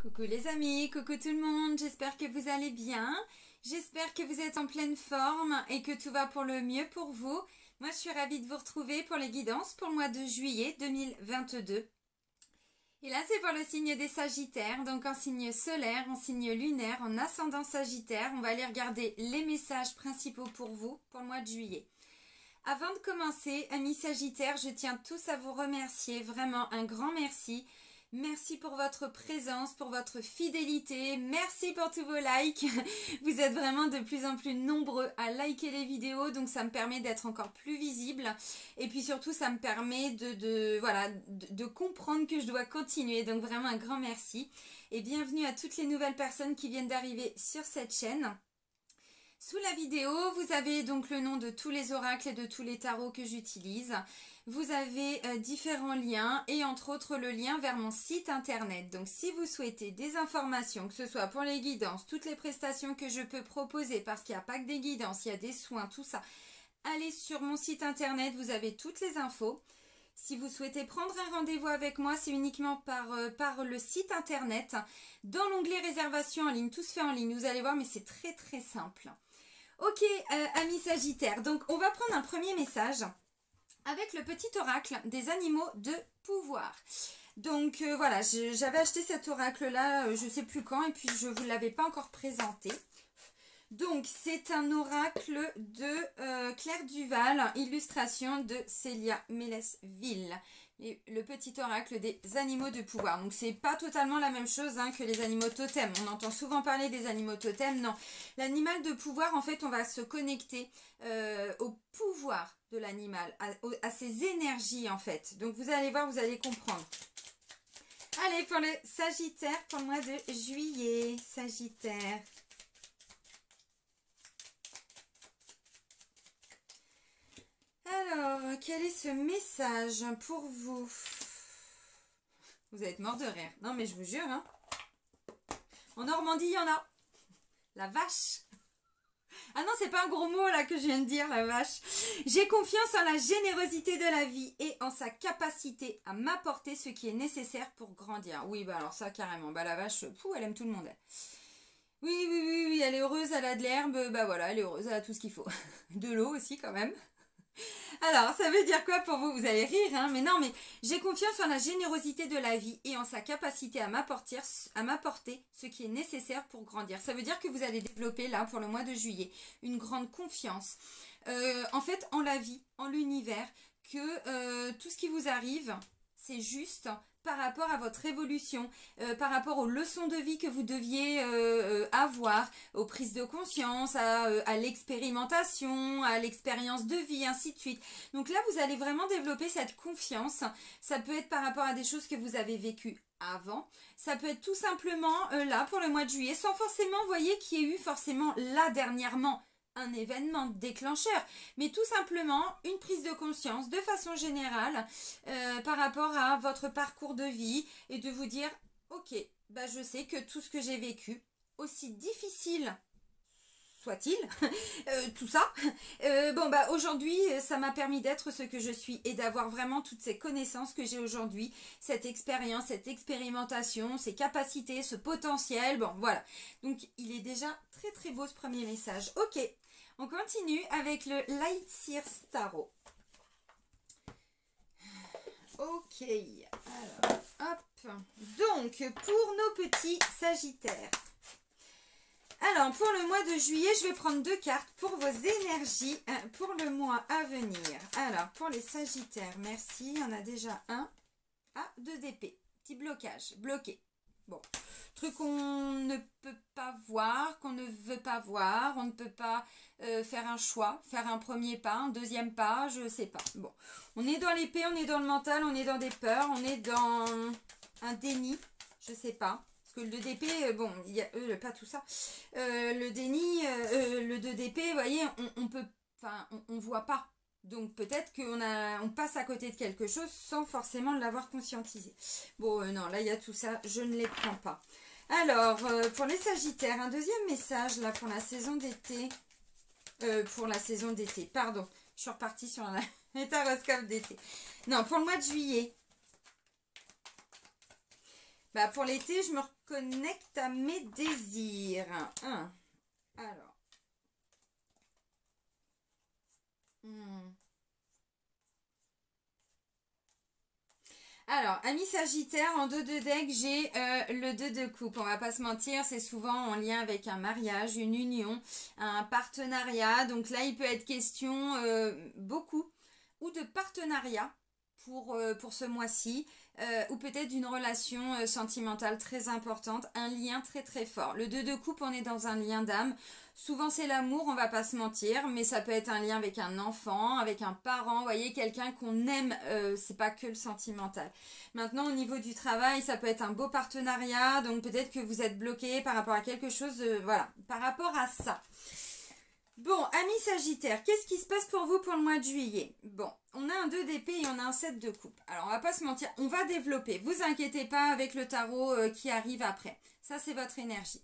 Coucou les amis, coucou tout le monde, j'espère que vous allez bien. J'espère que vous êtes en pleine forme et que tout va pour le mieux pour vous. Moi, je suis ravie de vous retrouver pour les guidances pour le mois de juillet 2022. Et là, c'est pour le signe des Sagittaires, donc en signe solaire, en signe lunaire, en ascendant Sagittaire. On va aller regarder les messages principaux pour vous pour le mois de juillet. Avant de commencer, amis Sagittaires, je tiens tous à vous remercier, vraiment un grand merci. Merci pour votre présence, pour votre fidélité, merci pour tous vos likes. Vous êtes vraiment de plus en plus nombreux à liker les vidéos, donc ça me permet d'être encore plus visible. Et puis surtout, ça me permet de comprendre que je dois continuer, donc vraiment un grand merci. Et bienvenue à toutes les nouvelles personnes qui viennent d'arriver sur cette chaîne. Sous la vidéo, vous avez donc le nom de tous les oracles et de tous les tarots que j'utilise. Vous avez différents liens et entre autres le lien vers mon site internet. Donc si vous souhaitez des informations, que ce soit pour les guidances, toutes les prestations que je peux proposer, parce qu'il n'y a pas que des guidances, il y a des soins, tout ça, allez sur mon site internet, vous avez toutes les infos. Si vous souhaitez prendre un rendez-vous avec moi, c'est uniquement par le site internet. Dans l'onglet réservation en ligne, tout se fait en ligne, vous allez voir, mais c'est très très simple. Ok, amis Sagittaires, donc on va prendre un premier message avec le petit oracle des animaux de pouvoir. Donc voilà, j'avais acheté cet oracle-là, je ne sais plus quand, et puis je ne vous l'avais pas encore présenté. Donc c'est un oracle de Claire Duval, illustration de Célia Mélesville. Le petit oracle des animaux de pouvoir. Donc c'est pas totalement la même chose que les animaux totems. On entend souvent parler des animaux totems. Non, l'animal de pouvoir, en fait, on va se connecter au pouvoir de l'animal, à ses énergies en fait. Donc vous allez voir, vous allez comprendre. Allez, pour le Sagittaire, pour le mois de juillet, Sagittaire. Alors, quel est ce message pour vous? Vous allez être mort de rire. Non, mais je vous jure, hein. En Normandie, il y en a. La vache. Ah non, c'est pas un gros mot là que je viens de dire, la vache. J'ai confiance en la générosité de la vie et en sa capacité à m'apporter ce qui est nécessaire pour grandir. Oui, bah alors ça, carrément. Bah la vache, elle aime tout le monde, elle. Oui, elle est heureuse, elle a de l'herbe. Bah voilà, elle est heureuse, elle a tout ce qu'il faut. De l'eau aussi, quand même. Alors, ça veut dire quoi pour vous? Vous allez rire, hein? Mais non, mais j'ai confiance en la générosité de la vie et en sa capacité à m'apporter ce qui est nécessaire pour grandir. Ça veut dire que vous allez développer, là, pour le mois de juillet, une grande confiance. En fait, en la vie, en l'univers, que tout ce qui vous arrive, c'est juste par rapport à votre évolution, par rapport aux leçons de vie que vous deviez avoir, aux prises de conscience, à l'expérimentation, à l'expérience de vie, ainsi de suite. Donc là, vous allez vraiment développer cette confiance. Ça peut être par rapport à des choses que vous avez vécues avant. Ça peut être tout simplement là pour le mois de juillet, sans forcément, vous voyez, qu'il y ait eu forcément là dernièrement un événement déclencheur, mais tout simplement une prise de conscience de façon générale par rapport à votre parcours de vie et de vous dire ok, bah je sais que tout ce que j'ai vécu, aussi difficile soit-il, tout ça, bon bah aujourd'hui ça m'a permis d'être ce que je suis et d'avoir vraiment toutes ces connaissances que j'ai aujourd'hui, cette expérience, cette expérimentation, ces capacités, ce potentiel, bon voilà. Donc il est déjà très très beau ce premier message. Ok, on continue avec le Light Seer Tarot. Ok, alors hop, donc pour nos petits Sagittaires. Alors, pour le mois de juillet, je vais prendre deux cartes pour vos énergies pour le mois à venir. Alors, pour les Sagittaires, merci. Il y en a déjà un. Ah, 2 d'épée. Petit blocage. Bloqué. Bon. Truc qu'on ne peut pas voir, qu'on ne veut pas voir. On ne peut pas faire un choix, faire un premier pas, un deuxième pas, je ne sais pas. Bon. On est dans l'épée, on est dans le mental, on est dans des peurs, on est dans un déni. Je ne sais pas. Parce que le 2 d'épée, bon, il y a pas tout ça. Le déni, le 2 d'épée, vous voyez, on peut, enfin, on voit pas. Donc peut-être qu'on passe à côté de quelque chose sans forcément l'avoir conscientisé. Bon, non, là il y a tout ça, je ne les prends pas. Alors, pour les Sagittaires, un deuxième message là pour la saison d'été. Pardon, je suis repartie sur les taroscopes d'été. Non, pour le mois de juillet. Bah, pour l'été, je me reconnecte à mes désirs. Alors. Alors, amis Sagittaire, en dos de deck, j'ai le 2 de coupe. On va pas se mentir, c'est souvent en lien avec un mariage, une union, un partenariat. Donc là, il peut être question beaucoup ou de partenariat pour ce mois-ci, ou peut-être d'une relation sentimentale très importante, un lien très très fort. Le 2 de coupe, on est dans un lien d'âme. Souvent c'est l'amour, on va pas se mentir, mais ça peut être un lien avec un enfant, avec un parent, vous voyez, quelqu'un qu'on aime, c'est pas que le sentimental. Maintenant au niveau du travail, ça peut être un beau partenariat, donc peut-être que vous êtes bloqué par rapport à quelque chose, voilà, par rapport à ça. Bon, amis Sagittaire, qu'est-ce qui se passe pour vous pour le mois de juillet? Bon, on a un 2 d'épée et on a un 7 de coupe. Alors, on va pas se mentir, on va développer. Vous inquiétez pas avec le tarot qui arrive après. Ça, c'est votre énergie.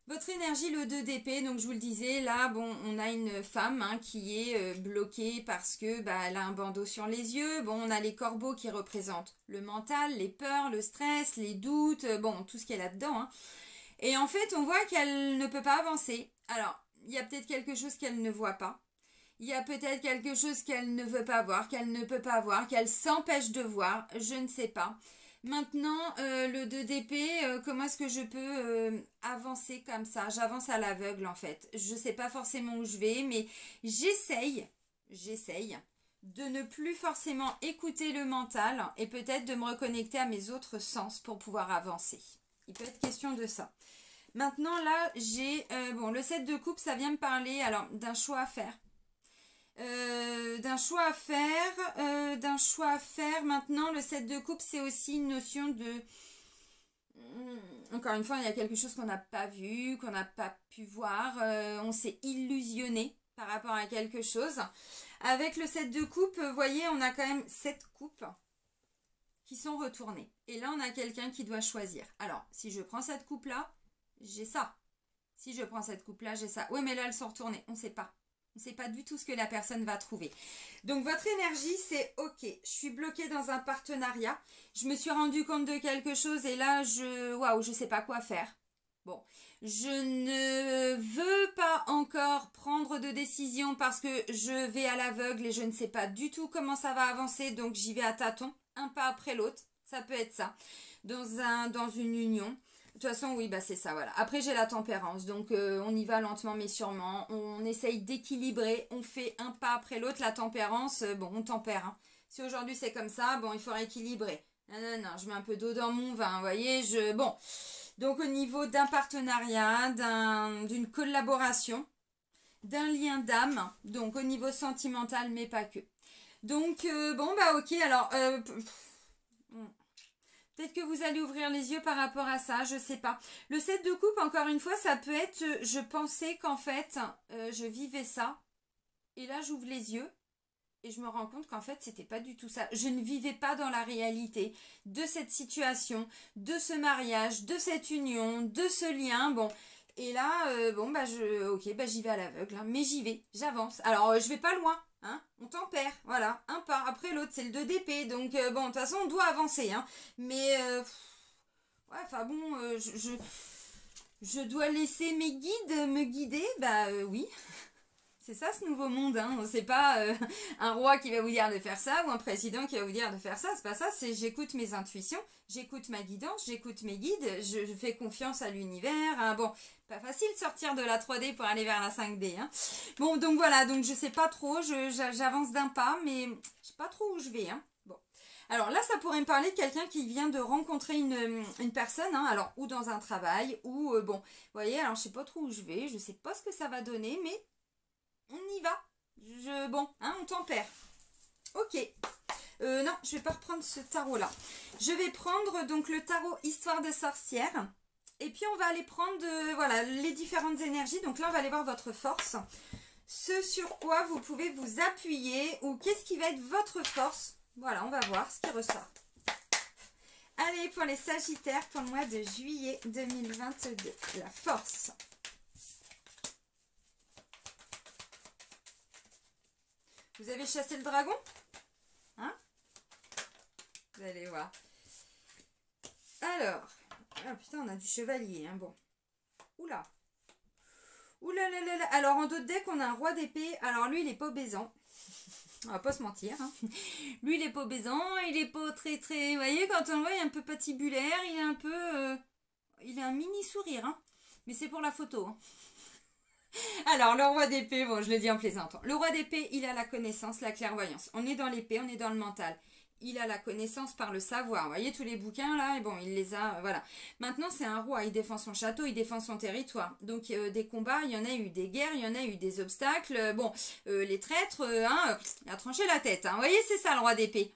Votre énergie, le 2 d'épée, donc je vous le disais, là, bon, on a une femme qui est bloquée parce que bah, elle a un bandeau sur les yeux. Bon, on a les corbeaux qui représentent le mental, les peurs, le stress, les doutes, bon, tout ce qui est là-dedans. Hein. Et en fait, on voit qu'elle ne peut pas avancer. Alors, il y a peut-être quelque chose qu'elle ne voit pas. Il y a peut-être quelque chose qu'elle ne veut pas voir, qu'elle ne peut pas voir, qu'elle s'empêche de voir. Je ne sais pas. Maintenant, le 2 d'épée, comment est-ce que je peux avancer comme ça? J'avance à l'aveugle en fait. Je ne sais pas forcément où je vais, mais j'essaye de ne plus forcément écouter le mental et peut-être de me reconnecter à mes autres sens pour pouvoir avancer. Il peut être question de ça. Maintenant, là, j'ai... bon, le 7 de coupe, ça vient me parler alors d'un choix à faire. D'un choix à faire. Maintenant, le 7 de coupe, c'est aussi une notion de... Encore une fois, il y a quelque chose qu'on n'a pas vu, qu'on n'a pas pu voir. On s'est illusionné par rapport à quelque chose. Avec le 7 de coupe, vous voyez, on a quand même 7 coupes qui sont retournées. Et là, on a quelqu'un qui doit choisir. Alors, si je prends cette coupe-là, j'ai ça. Si je prends cette coupe-là, j'ai ça. Oui, mais là, elles sont retournées. On ne sait pas. On ne sait pas du tout ce que la personne va trouver. Donc, votre énergie, c'est OK. Je suis bloquée dans un partenariat. Je me suis rendu compte de quelque chose et là, je ne sais pas quoi faire. Bon, je ne veux pas encore prendre de décision parce que je vais à l'aveugle et je ne sais pas du tout comment ça va avancer. Donc, j'y vais à tâtons, un pas après l'autre. Ça peut être ça. Dans une union. De toute façon, oui, bah c'est ça, voilà. Après, j'ai la tempérance, donc on y va lentement mais sûrement. On essaye d'équilibrer, on fait un pas après l'autre. La tempérance, bon, on tempère. Hein. Si aujourd'hui c'est comme ça, bon, il faut rééquilibrer. Non, je mets un peu d'eau dans mon vin, vous voyez. Bon, donc au niveau d'un partenariat, d'une collaboration, d'un lien d'âme, donc au niveau sentimental, mais pas que. Donc, bon, bah ok, alors... peut-être que vous allez ouvrir les yeux par rapport à ça, je sais pas. Le 7 de coupe, encore une fois, ça peut être, je pensais qu'en fait, je vivais ça. Et là, j'ouvre les yeux et je me rends compte qu'en fait, c'était pas du tout ça. Je ne vivais pas dans la réalité de cette situation, de ce mariage, de cette union, de ce lien. Bon, et là, bon, bah, ok, bah, j'y vais à l'aveugle, hein, mais j'y vais, j'avance. Alors, je vais pas loin. Hein, on tempère, voilà, un pas après l'autre, c'est le 2 d'épée, donc bon, de toute façon, on doit avancer, hein, mais, ouais, enfin bon, je dois laisser mes guides me guider, bah oui, c'est ça ce nouveau monde, hein, c'est pas un roi qui va vous dire de faire ça, ou un président qui va vous dire de faire ça, c'est pas ça, c'est j'écoute mes intuitions, j'écoute ma guidance, j'écoute mes guides, je fais confiance à l'univers, hein, bon... Pas facile de sortir de la 3D pour aller vers la 5D. Hein. Bon, donc voilà, donc je sais pas trop, j'avance d'un pas, mais je sais pas trop où je vais. Hein. Bon. Alors là, ça pourrait me parler de quelqu'un qui vient de rencontrer une personne, hein, alors ou dans un travail, ou bon, vous voyez, alors je sais pas trop où je vais, je sais pas ce que ça va donner, mais on y va. Bon, hein, on tempère. Ok. Non, je vais pas reprendre ce tarot-là. Je vais prendre donc le tarot Histoire de sorcière. Et puis, on va aller prendre voilà, les différentes énergies. Donc là, on va aller voir votre force. Ce sur quoi vous pouvez vous appuyer ou qu'est-ce qui va être votre force. Voilà, on va voir ce qui ressort. Allez, pour les Sagittaires, pour le mois de juillet 2022. La force. Vous avez chassé le dragon? Hein? Vous allez voir. Alors, ah putain, on a du chevalier, hein, bon. Oula. Oula là là là. Alors, en d'autres decks, on a un roi d'épée. Alors, lui, il est pas obéisant. On va pas se mentir. Hein. Lui, il est pas obéisant. Il est pas très, très... Vous voyez, quand on le voit, il est un peu patibulaire. Il est un peu... Il a un mini sourire. Hein. Mais c'est pour la photo. Hein. Alors, le roi d'épée, bon, je le dis en plaisantant. Le roi d'épée, il a la connaissance, la clairvoyance. On est dans l'épée, on est dans le mental. Il a la connaissance par le savoir. Vous voyez tous les bouquins là, et bon, il les a, voilà. Maintenant, c'est un roi, il défend son château, il défend son territoire. Donc, des combats, il y en a eu, des guerres, il y en a eu, des obstacles. Bon, les traîtres, il a tranché la tête. Hein. Vous voyez, c'est ça le roi d'épée.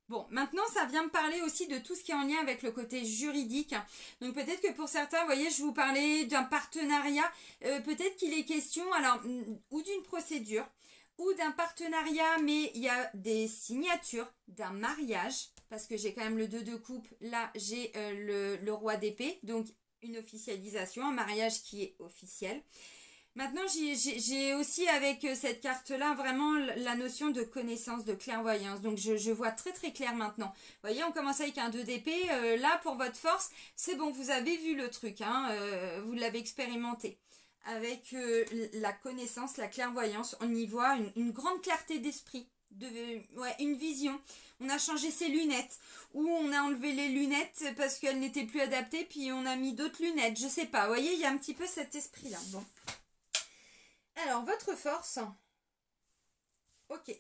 Bon, maintenant, ça vient me parler aussi de tout ce qui est en lien avec le côté juridique. Donc, peut-être que pour certains, vous voyez, je vous parlais d'un partenariat. Peut-être qu'il est question, alors, ou d'une procédure, ou d'un partenariat, mais il y a des signatures d'un mariage, parce que j'ai quand même le 2 de coupe. Là, j'ai le roi d'épée, donc une officialisation, un mariage qui est officiel. Maintenant, j'ai aussi avec cette carte-là vraiment la notion de connaissance, de clairvoyance. Donc, je vois très très clair maintenant. Vous voyez, on commence avec un 2 d'épée. Là, pour votre force, c'est bon, vous avez vu le truc. Hein, vous l'avez expérimenté. Avec la connaissance, la clairvoyance, on y voit une grande clarté d'esprit. Une vision. On a changé ses lunettes. Ou on a enlevé les lunettes parce qu'elles n'étaient plus adaptées. Puis on a mis d'autres lunettes. Je sais pas. Vous voyez, il y a un petit peu cet esprit-là. Bon. Alors, votre force. Ok.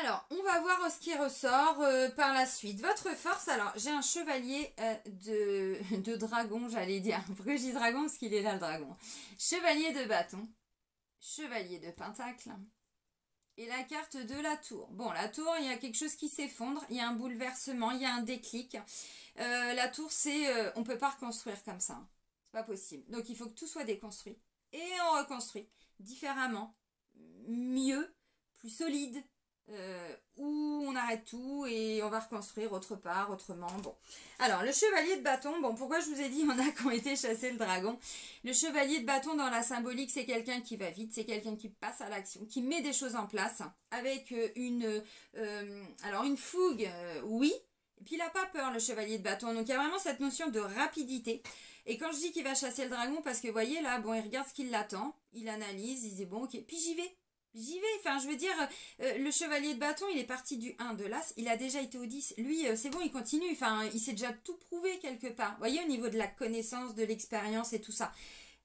Alors, on va voir ce qui ressort par la suite. Votre force, alors, j'ai un chevalier de dragon, j'allais dire. Pourquoi je dis dragon? Parce qu'il est là, le dragon. Chevalier de bâton. Chevalier de pentacle. Et la carte de la tour. Bon, la tour, il y a quelque chose qui s'effondre. Il y a un bouleversement, il y a un déclic. La tour, c'est... on ne peut pas reconstruire comme ça. C'est pas possible. Donc il faut que tout soit déconstruit. Et on reconstruit différemment, mieux, plus solide, où on arrête tout et on va reconstruire autre part, autrement. Bon. Alors, le chevalier de bâton, bon, pourquoi je vous ai dit, il y en a qui ont été chasser le dragon. Le chevalier de bâton, dans la symbolique, c'est quelqu'un qui va vite, c'est quelqu'un qui passe à l'action, qui met des choses en place, avec une fougue, oui. Et puis il n'a pas peur, le chevalier de bâton. Donc il y a vraiment cette notion de rapidité. Et quand je dis qu'il va chasser le dragon, parce que vous voyez là, bon, il regarde ce qui l'attend, il analyse, il dit bon, ok, puis j'y vais. J'y vais, enfin je veux dire, le chevalier de bâton, il est parti du 1 de l'As, il a déjà été au 10. Lui, c'est bon, il continue, enfin il s'est déjà tout prouvé quelque part. Vous voyez, au niveau de la connaissance, de l'expérience et tout ça.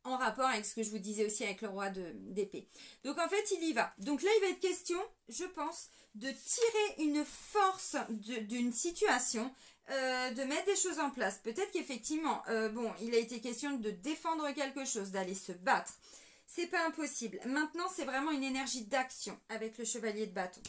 En rapport avec ce que je vous disais aussi avec le roi d'épée. Donc en fait, il y va. Donc là, il va être question, je pense, de tirer une force d'une situation, de mettre des choses en place. Peut-être qu'effectivement, bon, il a été question de défendre quelque chose, d'aller se battre. C'est pas impossible. Maintenant, c'est vraiment une énergie d'action avec le chevalier de bâton.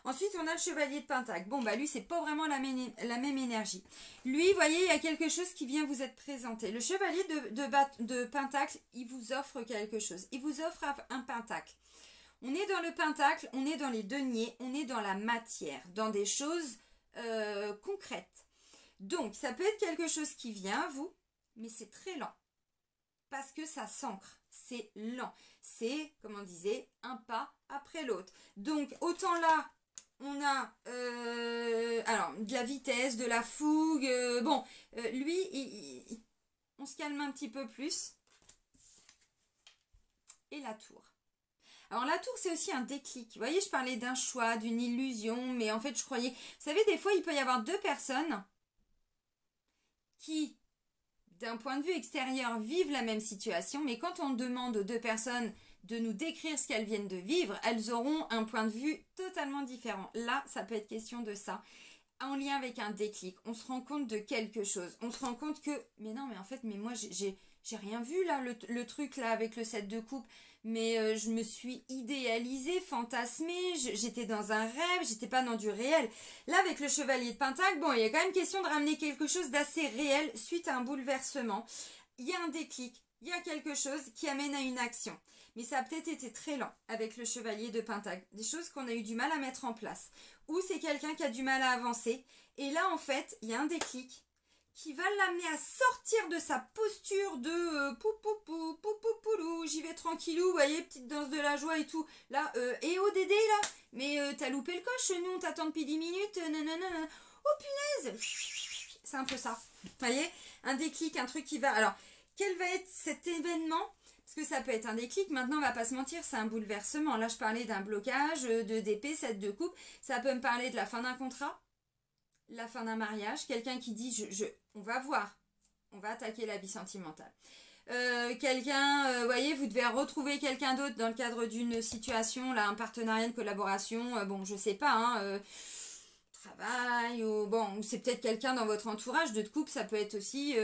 Ensuite, on a le chevalier de pentacle. Bon, bah lui, c'est pas vraiment la même énergie. Lui, vous voyez, il y a quelque chose qui vient vous être présenté. Le chevalier de pentacle, il vous offre quelque chose. Il vous offre un pentacle. On est dans le pentacle, on est dans les deniers, on est dans la matière, dans des choses concrètes. Donc, ça peut être quelque chose qui vient à vous, mais c'est très lent. Parce que ça s'ancre. C'est lent. C'est, comme on disait, un pas après l'autre. Donc, autant là, on a alors de la vitesse, de la fougue. Lui, on se calme un petit peu plus. Et la tour. Alors la tour, c'est aussi un déclic. Vous voyez, je parlais d'un choix, d'une illusion, mais en fait, je croyais... Vous savez, des fois, il peut y avoir deux personnes qui, d'un point de vue extérieur, vivent la même situation, mais quand on demande aux deux personnes de nous décrire ce qu'elles viennent de vivre, elles auront un point de vue totalement différent. Là, ça peut être question de ça. En lien avec un déclic, on se rend compte de quelque chose. On se rend compte que, mais non, mais en fait, mais moi, j'ai rien vu là, le truc là avec le 7 de coupe. Mais je me suis idéalisée, fantasmée, j'étais dans un rêve, j'étais pas dans du réel. Là, avec le chevalier de pentacle, bon, il y a quand même question de ramener quelque chose d'assez réel suite à un bouleversement. Il y a un déclic, il y a quelque chose qui amène à une action. Mais ça a peut-être été très lent avec le chevalier de pentacle. Des choses qu'on a eu du mal à mettre en place. Ou c'est quelqu'un qui a du mal à avancer. Et là, en fait, il y a un déclic qui va l'amener à sortir de sa posture de poupoulou, j'y vais tranquillou, vous voyez, petite danse de la joie et tout. Là, et oh Dédé là, mais t'as loupé le coche, nous on t'attend depuis 10 minutes, nanana. punaise, c'est un peu ça. Vous voyez, un déclic, un truc qui va... Alors, quel va être cet événement? Parce que ça peut être un déclic, maintenant on va pas se mentir, c'est un bouleversement. Là je parlais d'un blocage, de d'épée, 7 de coupe. Ça peut me parler de la fin d'un contrat, la fin d'un mariage, quelqu'un qui dit on va voir, on va attaquer la vie sentimentale. Quelqu'un, voyez, vous devez retrouver quelqu'un d'autre dans le cadre d'une situation, là, un partenariat, une collaboration, bon, je sais pas, hein, travail, ou bon, c'est peut-être quelqu'un dans votre entourage de couple, ça peut être aussi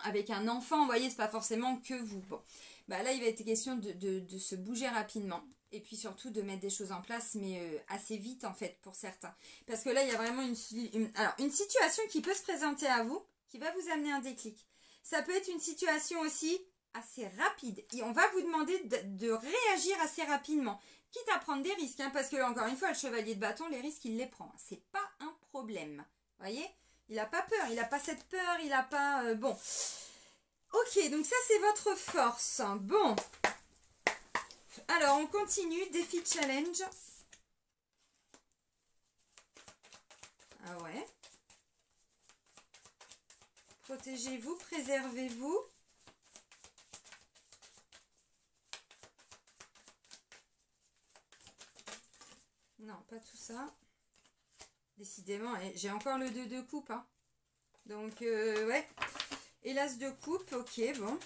avec un enfant, vous voyez, c'est pas forcément que vous. Bon, bah là, il va être question de se bouger rapidement. Et puis surtout de mettre des choses en place, mais assez vite en fait pour certains. Parce que là, il y a vraiment une situation qui peut se présenter à vous, qui va vous amener un déclic. Ça peut être une situation aussi assez rapide. Et on va vous demander de réagir assez rapidement. Quitte à prendre des risques. Hein, parce que, encore une fois, le chevalier de bâton, les risques, il les prend. C'est pas un problème. Vous voyez? Il n'a pas peur. Il n'a pas cette peur. Il n'a pas... bon. Ok, donc ça, c'est votre force. Bon. Alors, on continue. Défi challenge. Ah ouais. Protégez-vous, préservez-vous. Non, pas tout ça. Décidément, j'ai encore le 2 de coupe. Hein. Donc, ouais. Et l'as de coupe, ok, bon.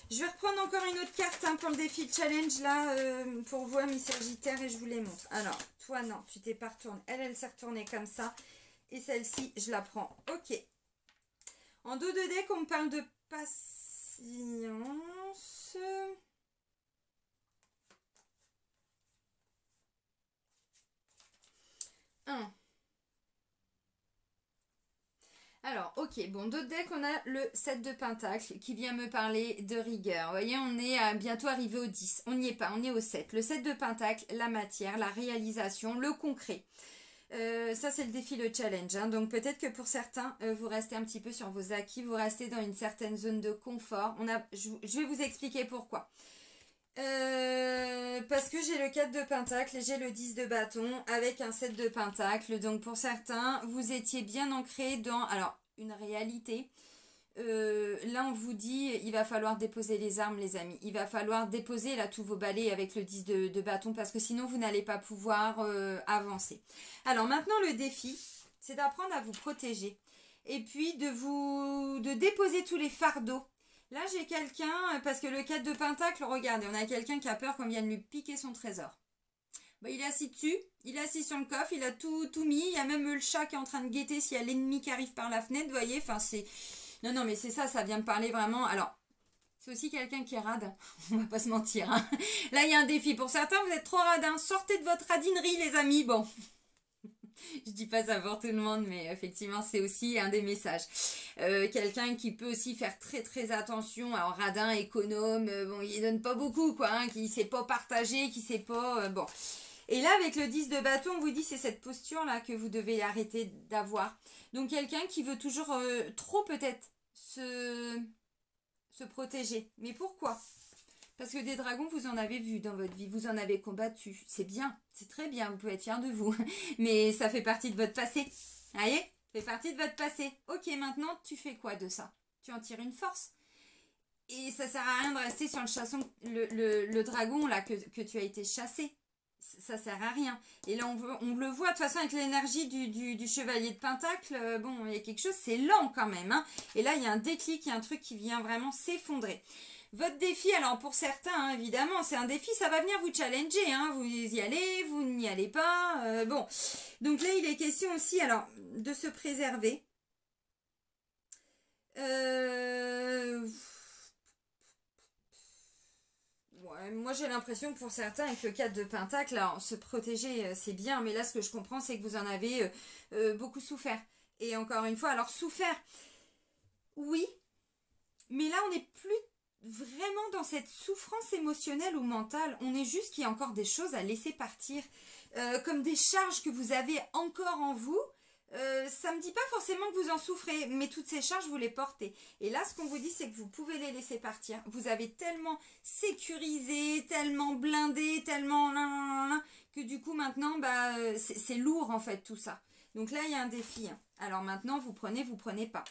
Je vais reprendre encore une autre carte hein, pour le défi challenge, là, pour vous, amis Sagittaire, et je vous les montre. Alors, toi, non, tu t'es pas retournée. Elle s'est retournée comme ça. Et celle-ci, je la prends. Ok. En dos de deck, on me parle de patience. Alors, ok, bon, d'autres decks, on a le 7 de Pentacle qui vient me parler de rigueur. Vous voyez, on est bientôt arrivé au 10. On n'y est pas, on est au 7. Le 7 de Pentacle, la matière, la réalisation, le concret. Ça, c'est le défi, le challenge. Hein. Donc, peut-être que pour certains, vous restez un petit peu sur vos acquis, vous restez dans une certaine zone de confort. Je vais vous expliquer pourquoi. Parce que j'ai le 4 de Pentacle et j'ai le 10 de bâton avec un 7 de Pentacle. Donc pour certains, vous étiez bien ancré dans une réalité. Là, on vous dit, il va falloir déposer les armes, les amis. Il va falloir déposer là tous vos balais avec le 10 de bâton parce que sinon, vous n'allez pas pouvoir avancer. Alors maintenant, le défi, c'est d'apprendre à vous protéger. Et puis de déposer tous les fardeaux. Là, j'ai quelqu'un, parce que le 4 de Pentacle, regardez, on a quelqu'un qui a peur qu'on vienne lui piquer son trésor. Bon, il est assis dessus, il est assis sur le coffre, il a tout mis, il y a même le chat qui est en train de guetter s'il y a l'ennemi qui arrive par la fenêtre, vous voyez, enfin c'est... Non, mais c'est ça vient me parler vraiment... Alors, c'est aussi quelqu'un qui est rade, on va pas se mentir. Hein. Là, il y a un défi. Pour certains, vous êtes trop radin, sortez de votre radinerie, les amis, bon... Je dis pas ça pour tout le monde, mais effectivement, c'est aussi un des messages. Quelqu'un qui peut aussi faire très très attention, alors radin, économe, bon, il donne pas beaucoup, quoi, hein, qui sait pas partager, qui sait pas... bon. Et là, avec le 10 de bâton, on vous dit c'est cette posture-là que vous devez arrêter d'avoir. Donc, quelqu'un qui veut toujours trop peut-être se protéger. Mais pourquoi ? Parce que des dragons, vous en avez vu dans votre vie, vous en avez combattu. C'est bien, c'est très bien, vous pouvez être fiers de vous. Mais ça fait partie de votre passé. Vous voyez ? Ça fait partie de votre passé. Ok, maintenant, tu fais quoi de ça ? Tu en tires une force. Et ça sert à rien de rester sur le chasson, le dragon là que tu as été chassé. Ça sert à rien. Et là, on le voit, de toute façon, avec l'énergie du chevalier de Pentacle, bon, il y a quelque chose, c'est lent quand même. Hein. Et là, il y a un déclic, il y a un truc qui vient vraiment s'effondrer. Votre défi, alors pour certains, hein, évidemment, c'est un défi, ça va venir vous challenger. Hein, vous y allez, vous n'y allez pas. Bon, donc là, il est question aussi, alors, de se préserver. Ouais, moi, j'ai l'impression que pour certains, avec le 4 de Pentacle, alors, se protéger, c'est bien. Mais là, ce que je comprends, c'est que vous en avez beaucoup souffert. Et encore une fois, alors, souffert, oui. Mais là, on n'est plus vraiment dans cette souffrance émotionnelle ou mentale, on est juste qu'il y a encore des choses à laisser partir, comme des charges que vous avez encore en vous. Ça ne me dit pas forcément que vous en souffrez, mais toutes ces charges, vous les portez. Et là, ce qu'on vous dit, c'est que vous pouvez les laisser partir. Vous avez tellement sécurisé, tellement blindé, tellement... que du coup, maintenant, bah, c'est lourd, en fait, tout ça. Donc là, il y a un défi. Hein. Alors maintenant, vous prenez pas.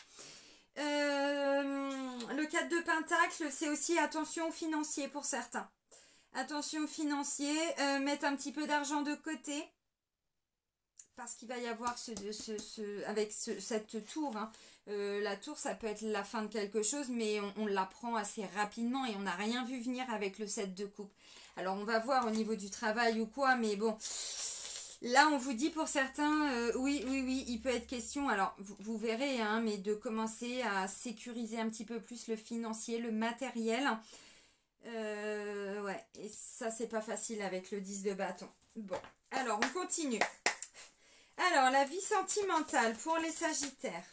Le 4 de Pentacle, c'est aussi attention financier pour certains. Attention financier, mettre un petit peu d'argent de côté. Parce qu'il va y avoir cette tour. Hein. La tour, ça peut être la fin de quelque chose, mais on l'apprend assez rapidement et on n'a rien vu venir avec le 7 de coupe. Alors, on va voir au niveau du travail ou quoi, mais bon... Là, on vous dit pour certains, oui, il peut être question, alors vous verrez, hein, mais de commencer à sécuriser un petit peu plus le financier, le matériel. Ouais, et ça, c'est pas facile avec le 10 de bâton. Bon, alors, on continue. Alors, la vie sentimentale pour les Sagittaires.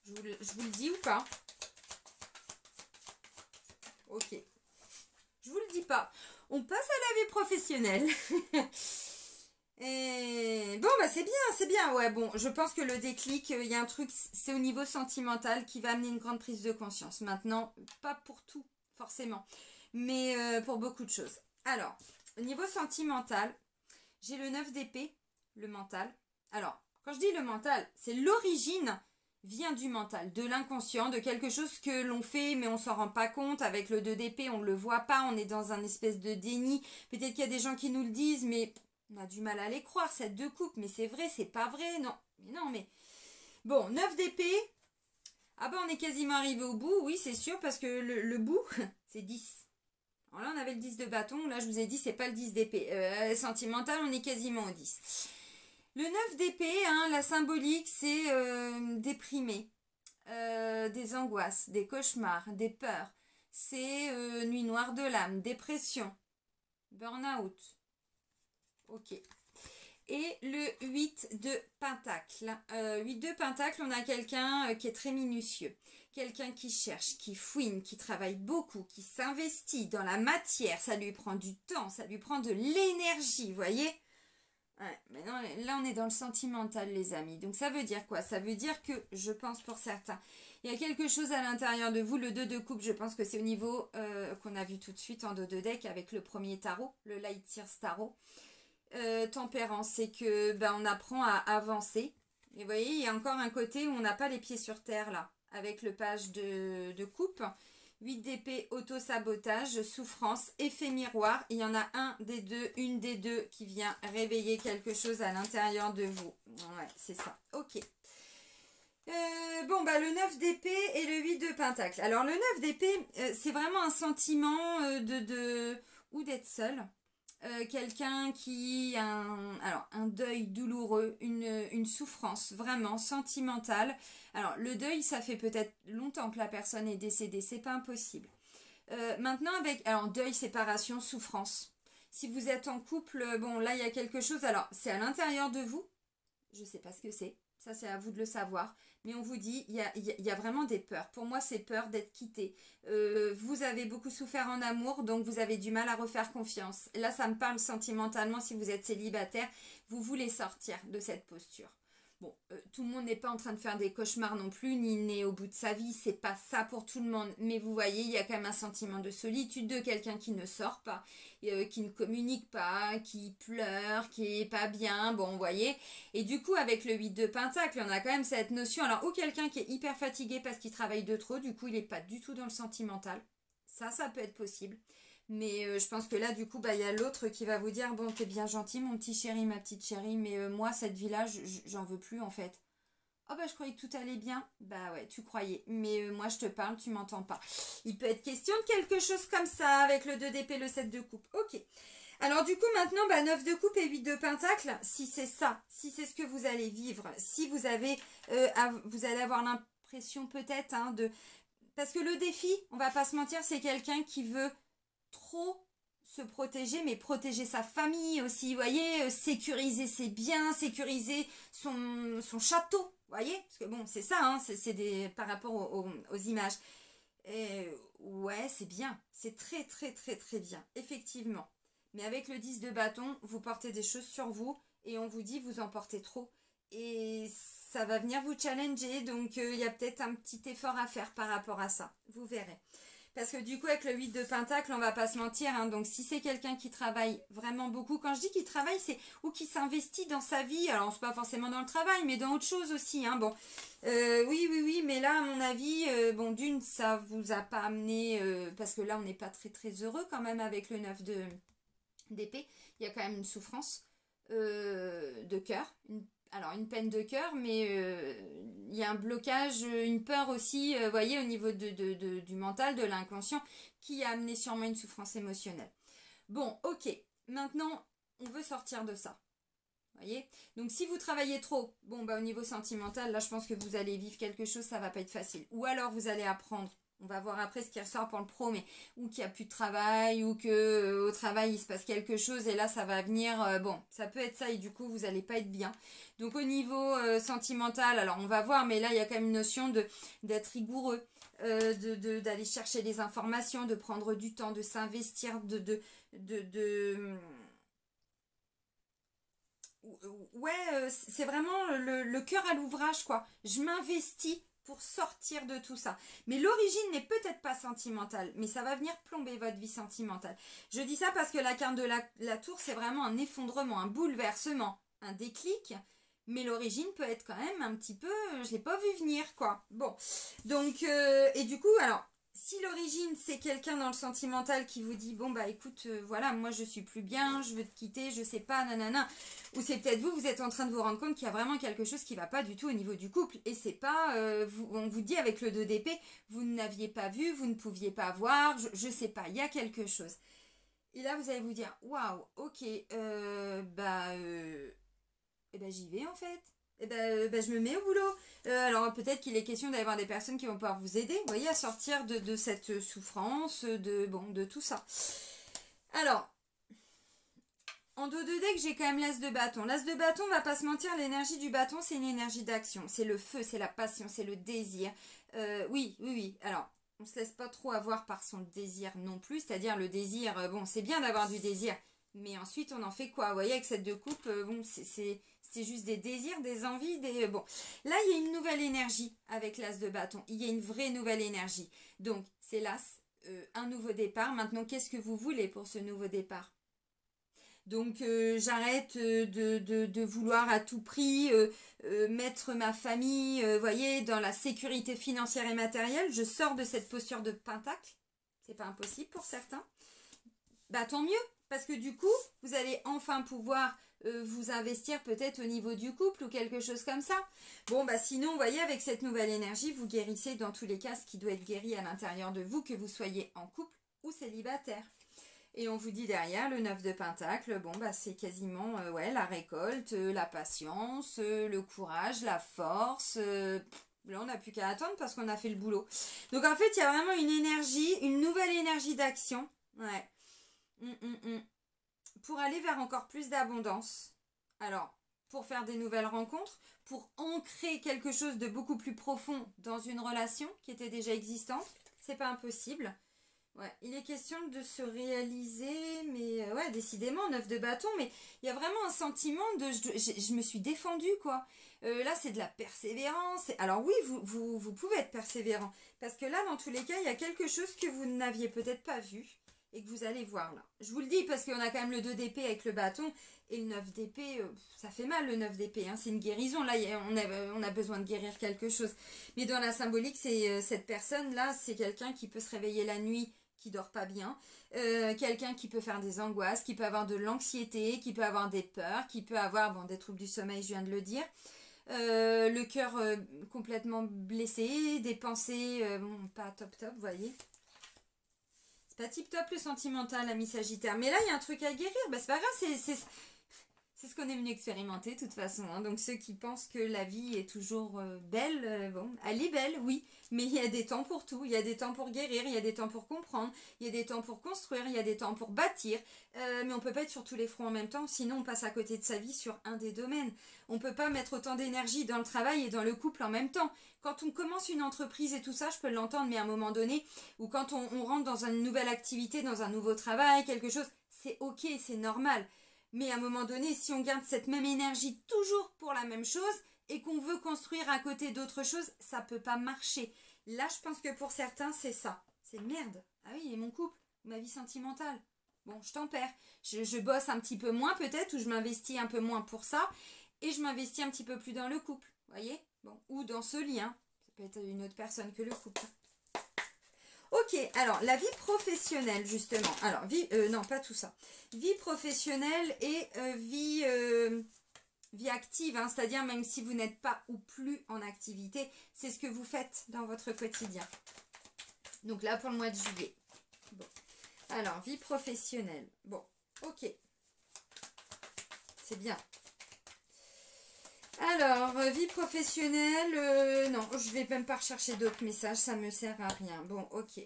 Je vous le dis ou pas? Ok. Je vous le dis pas. On passe à la vie professionnelle. Et bon, bah c'est bien. Ouais, bon, je pense que le déclic, il y a un truc, c'est au niveau sentimental qui va amener une grande prise de conscience. Maintenant, pas pour tout, forcément, mais pour beaucoup de choses. Alors, au niveau sentimental, j'ai le 9 d'épée, le mental. Alors, quand je dis le mental, c'est l'origine vient du mental, de l'inconscient, de quelque chose que l'on fait mais on s'en rend pas compte. Avec le 2 d'épée, on ne le voit pas, on est dans un espèce de déni. Peut-être qu'il y a des gens qui nous le disent, mais on a du mal à les croire, cette 2 coupes, mais c'est vrai, c'est pas vrai, non, mais... Bon, 9 d'épée, ah ben on est quasiment arrivé au bout, oui c'est sûr, parce que le bout, c'est 10. Alors là on avait le 10 de bâton, là je vous ai dit c'est pas le 10 d'épée. Sentimental, on est quasiment au 10. Le 9 d'épée, hein, la symbolique, c'est déprimé, des angoisses, des cauchemars, des peurs. C'est nuit noire de l'âme, dépression, burn-out. Ok. Et le 8 de Pentacle. 8 de Pentacle, on a quelqu'un qui est très minutieux. Quelqu'un qui cherche, qui fouine, qui travaille beaucoup, qui s'investit dans la matière. Ça lui prend du temps, ça lui prend de l'énergie, vous voyez ? Ouais, mais non, là on est dans le sentimental les amis. Donc ça veut dire quoi? Ça veut dire que, je pense pour certains, il y a quelque chose à l'intérieur de vous. Le 2 de coupe, je pense que c'est au niveau qu'on a vu tout de suite en dos de deck avec le premier tarot, le Light Tears Tarot. Tempérance, c'est que on apprend à avancer. Et vous voyez, il y a encore un côté où on n'a pas les pieds sur terre là, avec le page de coupe. 8 d'épée, auto-sabotage, souffrance, effet miroir. Il y en a une des deux qui vient réveiller quelque chose à l'intérieur de vous. Ouais, c'est ça. Ok. Bon, le 9 d'épée et le 8 de pentacle. Alors, le 9 d'épée, c'est vraiment un sentiment ou d'être seul. Quelqu'un qui a un deuil douloureux, une souffrance vraiment sentimentale. Alors le deuil, ça fait peut-être longtemps que la personne est décédée, c'est pas impossible. Maintenant alors deuil, séparation, souffrance. Si vous êtes en couple, bon là il y a quelque chose, alors c'est à l'intérieur de vous, je sais pas ce que c'est. Ça, c'est à vous de le savoir. Mais on vous dit, il y a vraiment des peurs. Pour moi, c'est peur d'être quitté. Vous avez beaucoup souffert en amour, donc vous avez du mal à refaire confiance. Là, ça me parle sentimentalement. Si vous êtes célibataire, vous voulez sortir de cette posture. Bon, tout le monde n'est pas en train de faire des cauchemars non plus, ni né au bout de sa vie. C'est pas ça pour tout le monde. Mais vous voyez, il y a quand même un sentiment de solitude de quelqu'un qui ne sort pas, qui ne communique pas, qui pleure, qui est pas bien. Bon, vous voyez. Et du coup, avec le 8 de Pentacle, on a quand même cette notion. Alors, ou quelqu'un qui est hyper fatigué parce qu'il travaille de trop, du coup, il n'est pas du tout dans le sentimental. Ça peut être possible. Mais je pense que là, du coup, il y a l'autre qui va vous dire, bon, t'es bien gentil, mon petit chéri, ma petite chérie, mais moi, cette vie-là, j'en veux plus, en fait. Oh, je croyais que tout allait bien. Bah ouais, tu croyais. Mais moi, je te parle, tu m'entends pas. Il peut être question de quelque chose comme ça, avec le 2 d'épée, le 7 de coupe. Ok. Alors, du coup, maintenant, 9 de coupe et 8 de pentacle, si c'est ça, si c'est ce que vous allez vivre, si vous avez, vous allez avoir l'impression peut-être, de... Parce que le défi, on va pas se mentir, c'est quelqu'un qui veut trop se protéger, mais protéger sa famille aussi, vous voyez, sécuriser ses biens, sécuriser son château, vous voyez, parce que bon, c'est ça, c'est par rapport aux images. Et, ouais, c'est bien, c'est très très très très bien, effectivement. Mais avec le 10 de bâton, vous portez des choses sur vous et on vous dit vous en portez trop. et ça va venir vous challenger, donc il y a peut-être un petit effort à faire par rapport à ça, vous verrez. Parce que du coup, avec le 8 de Pentacle, on va pas se mentir, hein, donc si c'est quelqu'un qui travaille vraiment beaucoup, quand je dis qu'il travaille, c'est ou qui s'investit dans sa vie, alors c'est pas forcément dans le travail, mais dans autre chose aussi, hein, bon. Oui, mais là, à mon avis, bon, d'une, ça vous a pas amené, parce que là, on n'est pas très très heureux quand même avec le 9 d'épée, il y a quand même une souffrance de cœur, alors une peine de cœur, mais il y a un blocage, une peur aussi, vous voyez, au niveau du mental, de l'inconscient, qui a amené sûrement une souffrance émotionnelle. Bon, ok, maintenant, on veut sortir de ça. Voyez, donc si vous travaillez trop, bon bah au niveau sentimental, là je pense que vous allez vivre quelque chose, ça va pas être facile. Ou alors vous allez apprendre, on va voir après ce qui ressort pour le pro, mais ou qu'il n'y a plus de travail, ou que au travail il se passe quelque chose et là ça va venir, bon ça peut être ça et du coup vous allez pas être bien. Donc au niveau sentimental, alors on va voir, mais là il y a quand même une notion d'être rigoureux, d'aller chercher des informations, de prendre du temps, de s'investir, ouais, c'est vraiment le cœur à l'ouvrage, quoi. Je m'investis pour sortir de tout ça. Mais l'origine n'est peut-être pas sentimentale, mais ça va venir plomber votre vie sentimentale. Je dis ça parce que la carte de la tour, c'est vraiment un effondrement, un bouleversement, un déclic. Mais l'origine peut être quand même un petit peu, je l'ai pas vu venir, quoi. Bon, donc, et du coup, alors, si l'origine c'est quelqu'un dans le sentimental qui vous dit bon bah écoute voilà moi je suis plus bien, je veux te quitter, je sais pas nanana, ou c'est peut-être vous êtes en train de vous rendre compte qu'il y a vraiment quelque chose qui va pas du tout au niveau du couple et c'est pas on vous dit avec le 2 d'épée vous n'aviez pas vu, vous ne pouviez pas voir, je sais pas, il y a quelque chose et là vous allez vous dire waouh ok et ben j'y vais en fait. Et ben, je me mets au boulot. Alors peut-être qu'il est question d'avoir des personnes qui vont pouvoir vous aider, vous voyez, à sortir de cette souffrance, de tout ça. Alors, en dos de deck, j'ai quand même l'as de bâton. L'as de bâton, on va pas se mentir, l'énergie du bâton, c'est une énergie d'action. C'est le feu, c'est la passion, c'est le désir. Oui. Alors, on se laisse pas trop avoir par son désir non plus, c'est-à-dire le désir, bon, c'est bien d'avoir du désir, mais ensuite on en fait quoi? Vous voyez, avec cette deux coupes, bon, c'est juste des désirs, des envies, des... Bon, là, il y a une nouvelle énergie avec l'as de bâton. Il y a une vraie nouvelle énergie. Donc, c'est l'as, un nouveau départ. Maintenant, qu'est-ce que vous voulez pour ce nouveau départ? Donc j'arrête de vouloir à tout prix mettre ma famille, voyez, dans la sécurité financière et matérielle. Je sors de cette posture de pentacle. C'est pas impossible pour certains. Bah tant mieux, parce que du coup, vous allez enfin pouvoir vous investir peut-être au niveau du couple ou quelque chose comme ça. Bon, bah sinon, vous voyez, avec cette nouvelle énergie, vous guérissez dans tous les cas ce qui doit être guéri à l'intérieur de vous, que vous soyez en couple ou célibataire. Et on vous dit derrière, le 9 de Pentacle, bon, bah c'est quasiment ouais, la récolte, la patience, le courage, la force. Là, on n'a plus qu'à attendre parce qu'on a fait le boulot. Donc, en fait, il y a vraiment une énergie, une nouvelle énergie d'action. Ouais. Pour aller vers encore plus d'abondance. Alors, pour faire des nouvelles rencontres, pour ancrer quelque chose de beaucoup plus profond dans une relation qui était déjà existante, c'est pas impossible. Ouais, il est question de se réaliser, mais ouais, décidément, 9 de bâton, mais il y a vraiment un sentiment de je me suis défendue, quoi. Là, c'est de la persévérance. Alors oui, vous pouvez être persévérant, parce que là, dans tous les cas, il y a quelque chose que vous n'aviez peut-être pas vu et que vous allez voir là. Je vous le dis parce qu'on a quand même le 2 d'épée avec le bâton et le 9 d'épée, ça fait mal le 9 d'épée, hein, c'est une guérison, là on a besoin de guérir quelque chose. Mais dans la symbolique, c'est cette personne-là, c'est quelqu'un qui peut se réveiller la nuit, qui dort pas bien, quelqu'un qui peut faire des angoisses, qui peut avoir de l'anxiété, qui peut avoir des peurs, qui peut avoir bon, des troubles du sommeil, je viens de le dire. Le cœur complètement blessé, des pensées bon, pas top, vous voyez. C'est pas tip top le sentimental, ami Sagittaire. Mais là, il y a un truc à guérir. Bah, c'est pas grave, c'est ce qu'on est venu expérimenter de toute façon. Hein. Donc ceux qui pensent que la vie est toujours belle, bon, elle est belle, oui. Mais il y a des temps pour tout. Il y a des temps pour guérir, il y a des temps pour comprendre, il y a des temps pour construire, il y a des temps pour bâtir. Mais on peut pas être sur tous les fronts en même temps, sinon on passe à côté de sa vie sur un des domaines. On peut pas mettre autant d'énergie dans le travail et dans le couple en même temps. Quand on commence une entreprise et tout ça, je peux l'entendre, mais à un moment donné, ou quand on rentre dans une nouvelle activité, dans un nouveau travail, quelque chose, c'est ok, c'est normal. Mais à un moment donné, si on garde cette même énergie toujours pour la même chose et qu'on veut construire à côté d'autres choses, ça peut pas marcher. Là, je pense que pour certains, c'est ça. C'est merde. Ah oui, et mon couple, ma vie sentimentale. Bon, je tempère. Je bosse un petit peu moins peut-être, ou je m'investis un peu moins pour ça, et je m'investis un petit peu plus dans le couple. Voyez? Bon, ou dans ce lien. Ça peut être une autre personne que le couple. Ok, alors la vie professionnelle justement. Alors, non, pas tout ça. Vie professionnelle et vie active, hein, c'est-à-dire même si vous n'êtes pas ou plus en activité, c'est ce que vous faites dans votre quotidien. Donc là, pour le mois de juillet. Bon. Alors, vie professionnelle. Bon, ok. C'est bien. Alors, vie professionnelle, non, je vais même pas rechercher d'autres messages, ça me sert à rien. Bon, ok.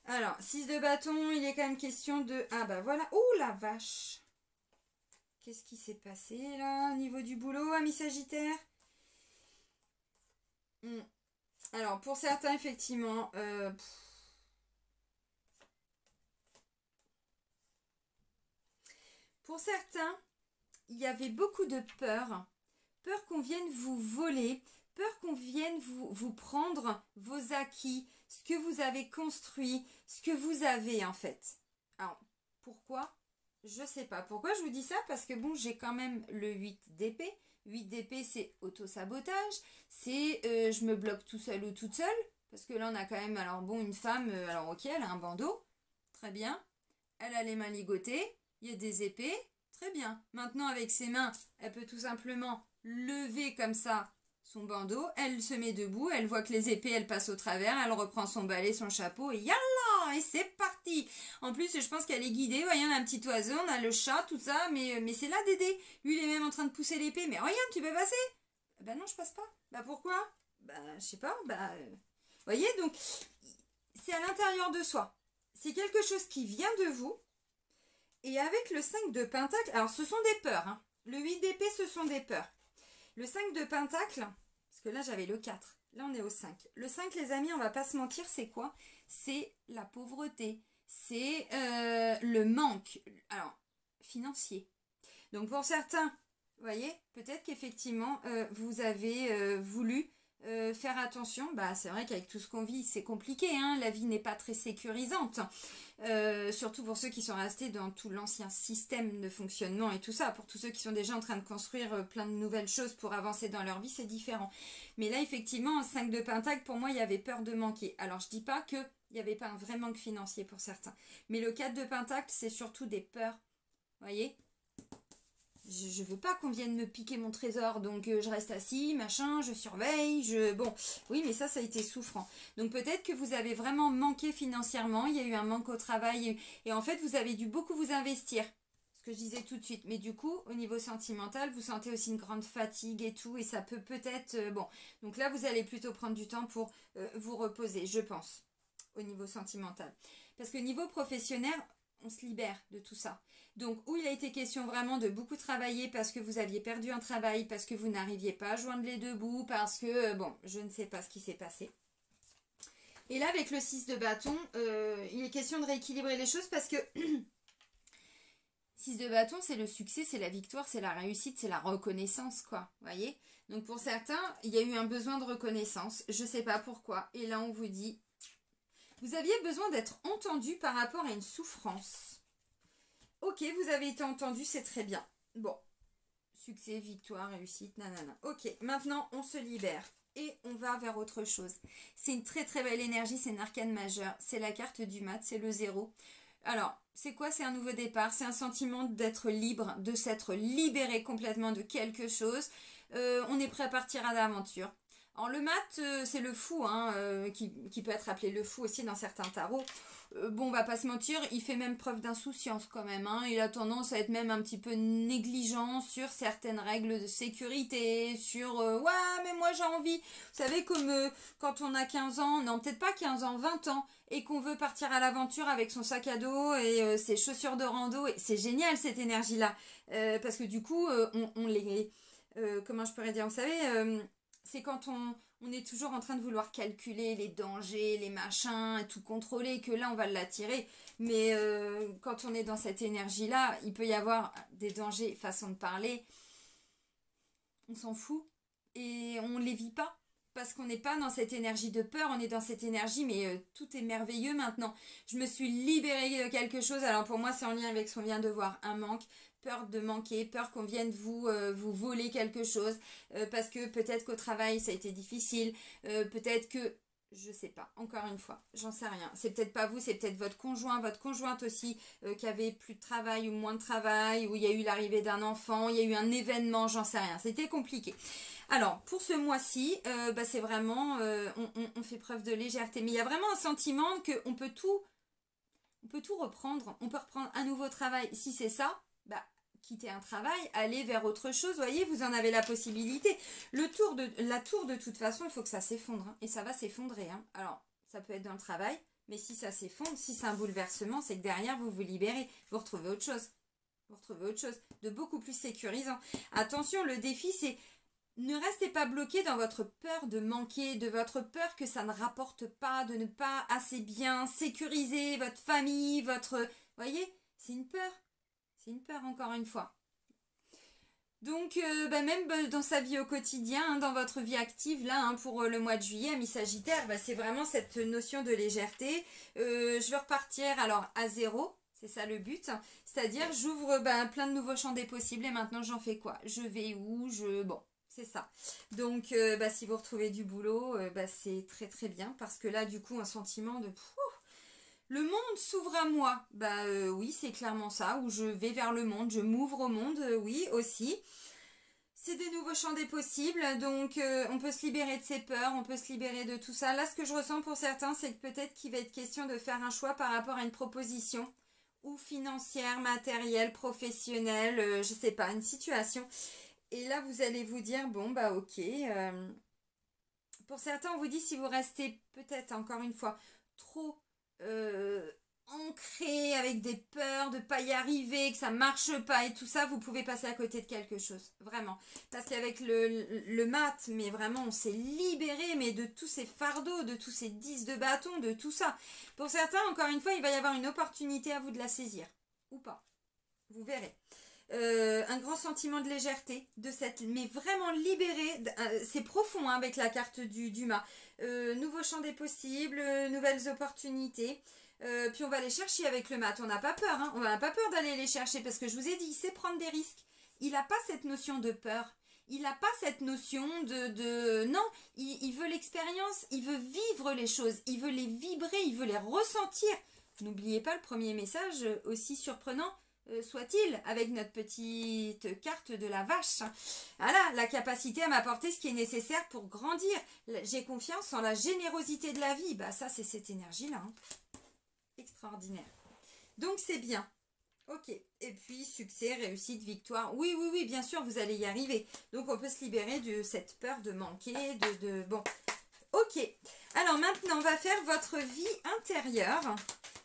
Alors, 6 de bâton, il est quand même question de... Ah bah voilà, oh la vache. Qu'est-ce qui s'est passé là, au niveau du boulot, ami Sagittaire? Alors, pour certains, effectivement... Pour certains, il y avait beaucoup de peur. Peur qu'on vienne vous voler, peur qu'on vienne vous prendre vos acquis, ce que vous avez construit, ce que vous avez en fait. Alors, pourquoi? Je sais pas. Pourquoi je vous dis ça? Parce que bon, j'ai quand même le 8 d'épée. 8 d'épée, c'est auto-sabotage. C'est je me bloque tout seul ou toute seule. Parce que là, on a quand même, alors bon, une femme, alors ok, elle a un bandeau. Très bien. Elle a les mains ligotées. Il y a des épées. Très bien. Maintenant, avec ses mains, elle peut tout simplement lever comme ça son bandeau. Elle se met debout. Elle voit que les épées, elles passent au travers. Elle reprend son balai, son chapeau et yallah! Et c'est parti! En plus, je pense qu'elle est guidée. Voyez, on a un petit oiseau, on a le chat, tout ça. Mais c'est là Dédé. Lui, il est même en train de pousser l'épée. Mais regarde, tu peux passer? Ben non, je passe pas. Bah pourquoi? Ben, je sais pas. Voyez, donc, c'est à l'intérieur de soi. C'est quelque chose qui vient de vous. Et avec le 5 de pentacle, alors ce sont des peurs, hein. Le 8 d'épée, ce sont des peurs. Le 5 de pentacle, parce que là j'avais le 4, là on est au 5. Le 5, les amis, on va pas se mentir, c'est quoi? C'est la pauvreté, c'est le manque, alors financier. Donc pour certains, vous voyez, peut-être qu'effectivement vous avez voulu faire attention. Bah c'est vrai qu'avec tout ce qu'on vit, c'est compliqué, hein. La vie n'est pas très sécurisante. Surtout pour ceux qui sont restés dans tout l'ancien système de fonctionnement et tout ça. Pour tous ceux qui sont déjà en train de construire plein de nouvelles choses pour avancer dans leur vie, c'est différent. Mais là, effectivement, 5 de pentacle, pour moi, il y avait peur de manquer. Alors, je dis pas qu'il n'y avait pas un vrai manque financier pour certains. Mais le 4 de pentacle, c'est surtout des peurs. Vous voyez ? Je veux pas qu'on vienne me piquer mon trésor, donc je reste assis, machin, je surveille, Bon, oui, mais ça a été souffrant. Donc peut-être que vous avez vraiment manqué financièrement, il y a eu un manque au travail, et en fait, vous avez dû beaucoup vous investir, ce que je disais tout de suite. Mais du coup, au niveau sentimental, vous sentez aussi une grande fatigue et tout, et ça peut peut-être... bon, donc là, vous allez plutôt prendre du temps pour vous reposer, je pense, au niveau sentimental. Parce que niveau professionnel, on se libère de tout ça. Donc, où il a été question vraiment de beaucoup travailler parce que vous aviez perdu un travail, parce que vous n'arriviez pas à joindre les deux bouts, parce que, bon, je ne sais pas ce qui s'est passé. Et là, avec le 6 de bâton, il est question de rééquilibrer les choses parce que 6 de bâton, c'est le succès, c'est la victoire, c'est la réussite, c'est la reconnaissance, quoi. Vous voyez? Donc, pour certains, il y a eu un besoin de reconnaissance. Je ne sais pas pourquoi. Et là, on vous dit, vous aviez besoin d'être entendu par rapport à une souffrance. Ok, vous avez été entendu, c'est très bien. Bon, succès, victoire, réussite, nanana. Ok, maintenant on se libère et on va vers autre chose. C'est une très très belle énergie, c'est une arcane majeure. C'est la carte du mat, c'est le 0. Alors, c'est quoi? C'est un nouveau départ, c'est un sentiment d'être libre, de s'être libéré complètement de quelque chose. On est prêt à partir à l'aventure. Alors le mat, c'est le fou, hein, qui peut être appelé le fou aussi dans certains tarots. Bon, on va pas se mentir, il fait même preuve d'insouciance quand même, hein. Il a tendance à être même un petit peu négligent sur certaines règles de sécurité, sur ouais, mais moi j'ai envie. Vous savez, comme quand on a 15 ans, non, peut-être pas 15 ans, 20 ans, et qu'on veut partir à l'aventure avec son sac à dos et ses chaussures de rando. Et c'est génial cette énergie-là, parce que du coup, on les. Comment je pourrais dire? Vous savez, c'est quand on est toujours en train de vouloir calculer les dangers, les machins, tout contrôler, que là on va l'attirer. Mais quand on est dans cette énergie-là, il peut y avoir des dangers, façon de parler, on s'en fout et on ne les vit pas. Parce qu'on n'est pas dans cette énergie de peur, on est dans cette énergie, mais tout est merveilleux maintenant. Je me suis libérée de quelque chose, alors pour moi c'est en lien avec ce qu'on vient de voir, un manque, peur de manquer, peur qu'on vienne vous voler quelque chose, parce que peut-être qu'au travail ça a été difficile, peut-être que, je sais pas, encore une fois, j'en sais rien. C'est peut-être pas vous, c'est peut-être votre conjoint, votre conjointe aussi, qui avait plus de travail ou moins de travail, où il y a eu l'arrivée d'un enfant, il y a eu un événement, j'en sais rien, c'était compliqué. Alors, pour ce mois-ci, c'est vraiment, on fait preuve de légèreté. Mais il y a vraiment un sentiment qu'on peut tout reprendre. On peut reprendre un nouveau travail. Si c'est ça, quitter un travail, aller vers autre chose. Vous voyez, vous en avez la possibilité. La tour, de toute façon, il faut que ça s'effondre. Hein, et ça va s'effondrer. Hein. Alors, ça peut être dans le travail. Mais si ça s'effondre, si c'est un bouleversement, c'est que derrière, vous vous libérez. Vous retrouvez autre chose. Vous retrouvez autre chose de beaucoup plus sécurisant. Attention, le défi, c'est... Ne restez pas bloqué dans votre peur de manquer, de votre peur que ça ne rapporte pas, de ne pas assez bien sécuriser votre famille, votre... Vous voyez, c'est une peur. C'est une peur, encore une fois. Donc, même dans sa vie au quotidien, hein, dans votre vie active, là, hein, pour le mois de juillet, Amis Sagittaire, c'est vraiment cette notion de légèreté. Je veux repartir, alors, à zéro. C'est ça le but. C'est-à-dire, j'ouvre plein de nouveaux champs des possibles et maintenant, j'en fais quoi? Je vais où? Bon... C'est ça. Donc, si vous retrouvez du boulot, c'est très très bien. Parce que là, du coup, un sentiment de... le monde s'ouvre à moi. Oui, c'est clairement ça. Où je vais vers le monde, je m'ouvre au monde, oui, aussi. C'est des nouveaux champs des possibles. Donc, on peut se libérer de ses peurs, on peut se libérer de tout ça. Là, ce que je ressens pour certains, c'est que peut-être qu'il va être question de faire un choix par rapport à une proposition. Ou financière, matérielle, professionnelle, je sais pas, une situation... Et là, vous allez vous dire, bon, ok. Pour certains, on vous dit, si vous restez peut-être, encore une fois, trop ancré avec des peurs de ne pas y arriver, que ça ne marche pas et tout ça, vous pouvez passer à côté de quelque chose. Vraiment. Parce qu'avec le mat, mais vraiment, on s'est libéré, mais de tous ces fardeaux, de tous ces 10 de bâton, de tout ça. Pour certains, encore une fois, il va y avoir une opportunité à vous de la saisir. Ou pas. Vous verrez. Un grand sentiment de légèreté, mais vraiment libéré, c'est profond hein, avec la carte du mât. Nouveau champ des possibles, nouvelles opportunités. Puis on va les chercher avec le mat. On n'a pas peur, hein, on n'a pas peur d'aller les chercher parce que je vous ai dit, il sait prendre des risques. Il n'a pas cette notion de peur. Il n'a pas cette notion non, il veut l'expérience, il veut vivre les choses, il veut les vibrer, il veut les ressentir. N'oubliez pas le premier message, aussi surprenant soit-il, avec notre petite carte de la vache. Voilà, la capacité à m'apporter ce qui est nécessaire pour grandir. J'ai confiance en la générosité de la vie. Ça, c'est cette énergie-là. Hein. Extraordinaire. Donc, c'est bien. Ok. Et puis, succès, réussite, victoire. Oui, oui, oui, bien sûr, vous allez y arriver. Donc, on peut se libérer de cette peur de manquer, Bon. Ok. Alors, maintenant, on va faire votre vie intérieure.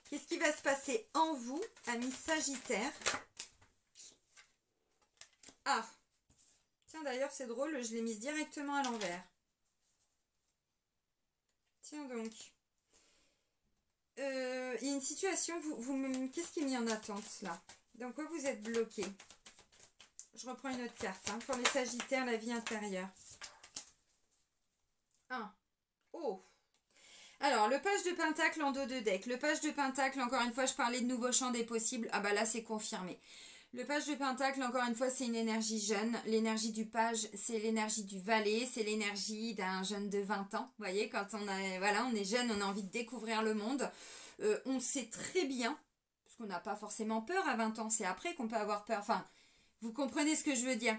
Qu'est-ce qui va se passer en vous, amis Sagittaires? Ah, tiens d'ailleurs c'est drôle, je l'ai mise directement à l'envers. Tiens donc. Il y a une situation, qu'est-ce qui est mis en attente là? Dans quoi vous êtes bloqué? Je reprends une autre carte, hein, pour les Sagittaires, la vie intérieure. 1. Oh! Alors, le page de Pentacle en dos de deck. Le page de Pentacle, encore une fois, je parlais de nouveaux champs des possibles. Ah là, c'est confirmé. Le page de Pentacle, encore une fois, c'est une énergie jeune. L'énergie du page, c'est l'énergie du valet. C'est l'énergie d'un jeune de 20 ans. Vous voyez, quand on est jeune, on a envie de découvrir le monde. On sait très bien, parce qu'on n'a pas forcément peur à 20 ans. C'est après qu'on peut avoir peur. Enfin... Vous comprenez ce que je veux dire.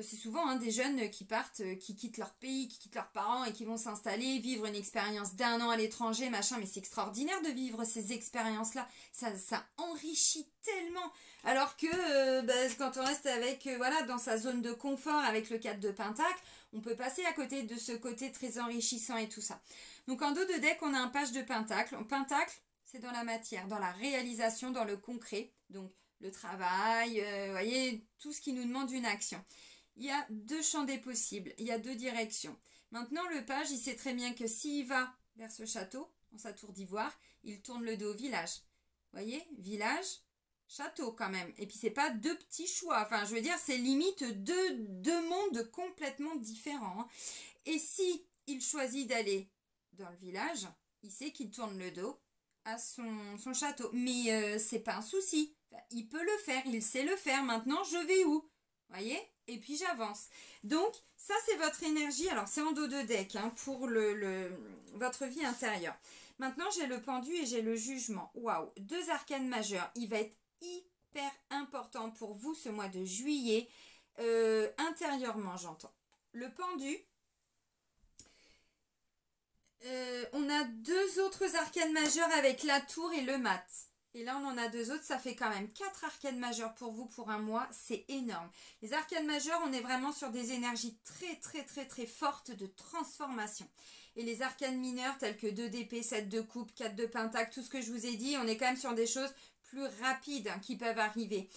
C'est souvent des jeunes qui partent, qui quittent leur pays, qui quittent leurs parents et qui vont s'installer, vivre une expérience d'1 an à l'étranger, machin. Mais c'est extraordinaire de vivre ces expériences-là. Ça enrichit tellement. Alors que quand on reste avec, dans sa zone de confort avec le 4 de Pentacle, on peut passer à côté de ce côté très enrichissant et tout ça. Donc en dos de deck, on a un page de Pentacle. Pentacle, c'est dans la matière, dans la réalisation, dans le concret. Donc le travail, voyez, tout ce qui nous demande une action. Il y a 2 champs des possibles, il y a 2 directions. Maintenant, le page, il sait très bien que s'il va vers ce château, dans sa tour d'ivoire, il tourne le dos au village. Vous voyez, village, château quand même. Et puis, c'est pas deux petits choix. Enfin, je veux dire, c'est limite deux mondes complètement différents, hein. Et si il choisit d'aller dans le village, il sait qu'il tourne le dos à son château. Mais c'est pas un souci. Enfin, il peut le faire, il sait le faire. Maintenant, je vais où? Voyez? Et puis j'avance. Donc, ça c'est votre énergie. Alors, c'est en dos de deck, hein, pour votre vie intérieure. Maintenant, j'ai le pendu et j'ai le jugement. Waouh! 2 arcanes majeures. Il va être hyper important pour vous ce mois de juillet. Intérieurement, j'entends. Le pendu. On a 2 autres arcanes majeures avec la tour et le mat. Et là, on en a 2 autres. Ça fait quand même 4 arcanes majeures pour vous pour un mois. C'est énorme. Les arcanes majeures, on est vraiment sur des énergies très fortes de transformation. Et les arcanes mineures, telles que 2 d'épée, 7 de coupe, 4 de pentacle, tout ce que je vous ai dit, on est quand même sur des choses plus rapides, hein, qui peuvent arriver.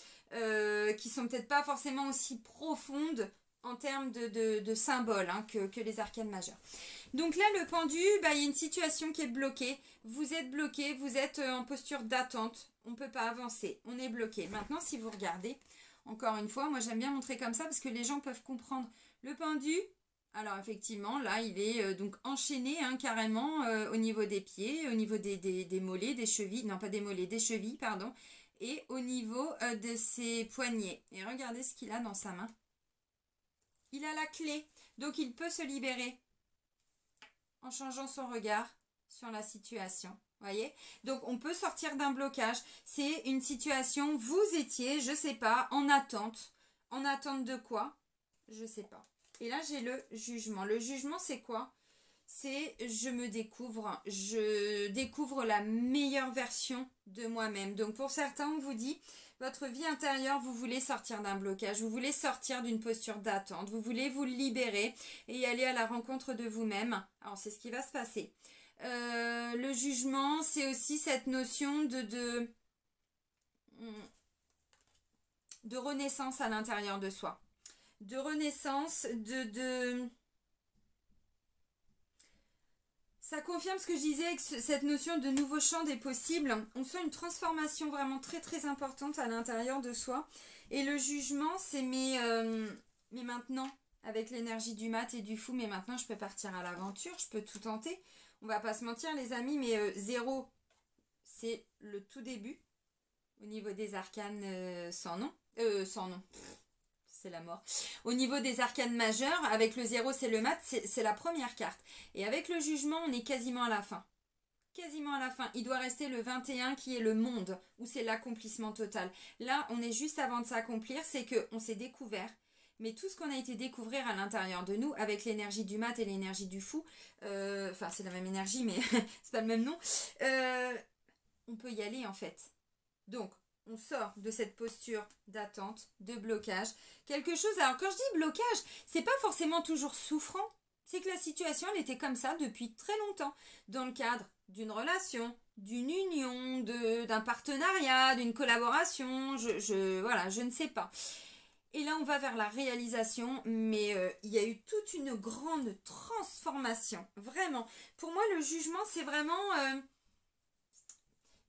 Qui sont peut-être pas forcément aussi profondes en termes de symboles, hein, que les arcanes majeures. Donc là, le pendu, bah, il y a une situation qui est bloquée. Vous êtes bloqué, vous êtes en posture d'attente. On ne peut pas avancer, on est bloqué. Maintenant, si vous regardez, encore une fois, moi j'aime bien montrer comme ça parce que les gens peuvent comprendre. Le pendu, alors effectivement, là, il est donc enchaîné, hein, carrément au niveau des pieds, au niveau des mollets, des chevilles, non pas des mollets, des chevilles, pardon, et au niveau de ses poignets. Et regardez ce qu'il a dans sa main. Il a la clé, donc il peut se libérer en changeant son regard sur la situation. Voyez? Donc, on peut sortir d'un blocage. C'est une situation, vous étiez, je sais pas, en attente. En attente de quoi? Je sais pas. Et là, j'ai le jugement. Le jugement, c'est quoi? C'est je me découvre. Je découvre la meilleure version de moi-même. Donc, pour certains, on vous dit, votre vie intérieure, vous voulez sortir d'un blocage. Vous voulez sortir d'une posture d'attente. Vous voulez vous libérer et aller à la rencontre de vous-même. Alors, c'est ce qui va se passer. Le jugement, c'est aussi cette notion de renaissance à l'intérieur de soi. De renaissance, Ça confirme ce que je disais avec cette notion de nouveau champ des possibles. On sent une transformation vraiment très importante à l'intérieur de soi. Et le jugement, c'est mais maintenant, avec l'énergie du mat et du fou, mais maintenant je peux partir à l'aventure, je peux tout tenter. On va pas se mentir les amis, mais 0, c'est le tout début au niveau des arcanes sans nom. Sans nom, c'est la mort. Au niveau des arcanes majeures, avec le 0 c'est le mat, c'est la première carte. Et avec le jugement, on est quasiment à la fin. Quasiment à la fin. Il doit rester le 21 qui est le monde, où c'est l'accomplissement total. Là, on est juste avant de s'accomplir, c'est qu'on s'est découvert. Mais tout ce qu'on a été découvrir à l'intérieur de nous, avec l'énergie du mat et l'énergie du fou, enfin c'est la même énergie, mais c'est pas le même nom, on peut y aller en fait. Donc, on sort de cette posture d'attente, de blocage. Quelque chose, alors quand je dis blocage, c'est pas forcément toujours souffrant. C'est que la situation, elle était comme ça depuis très longtemps. Dans le cadre d'une relation, d'une union, d'un partenariat, d'une collaboration, voilà, je ne sais pas. Et là, on va vers la réalisation, mais il y a eu toute une grande transformation, vraiment. Pour moi, le jugement, c'est vraiment...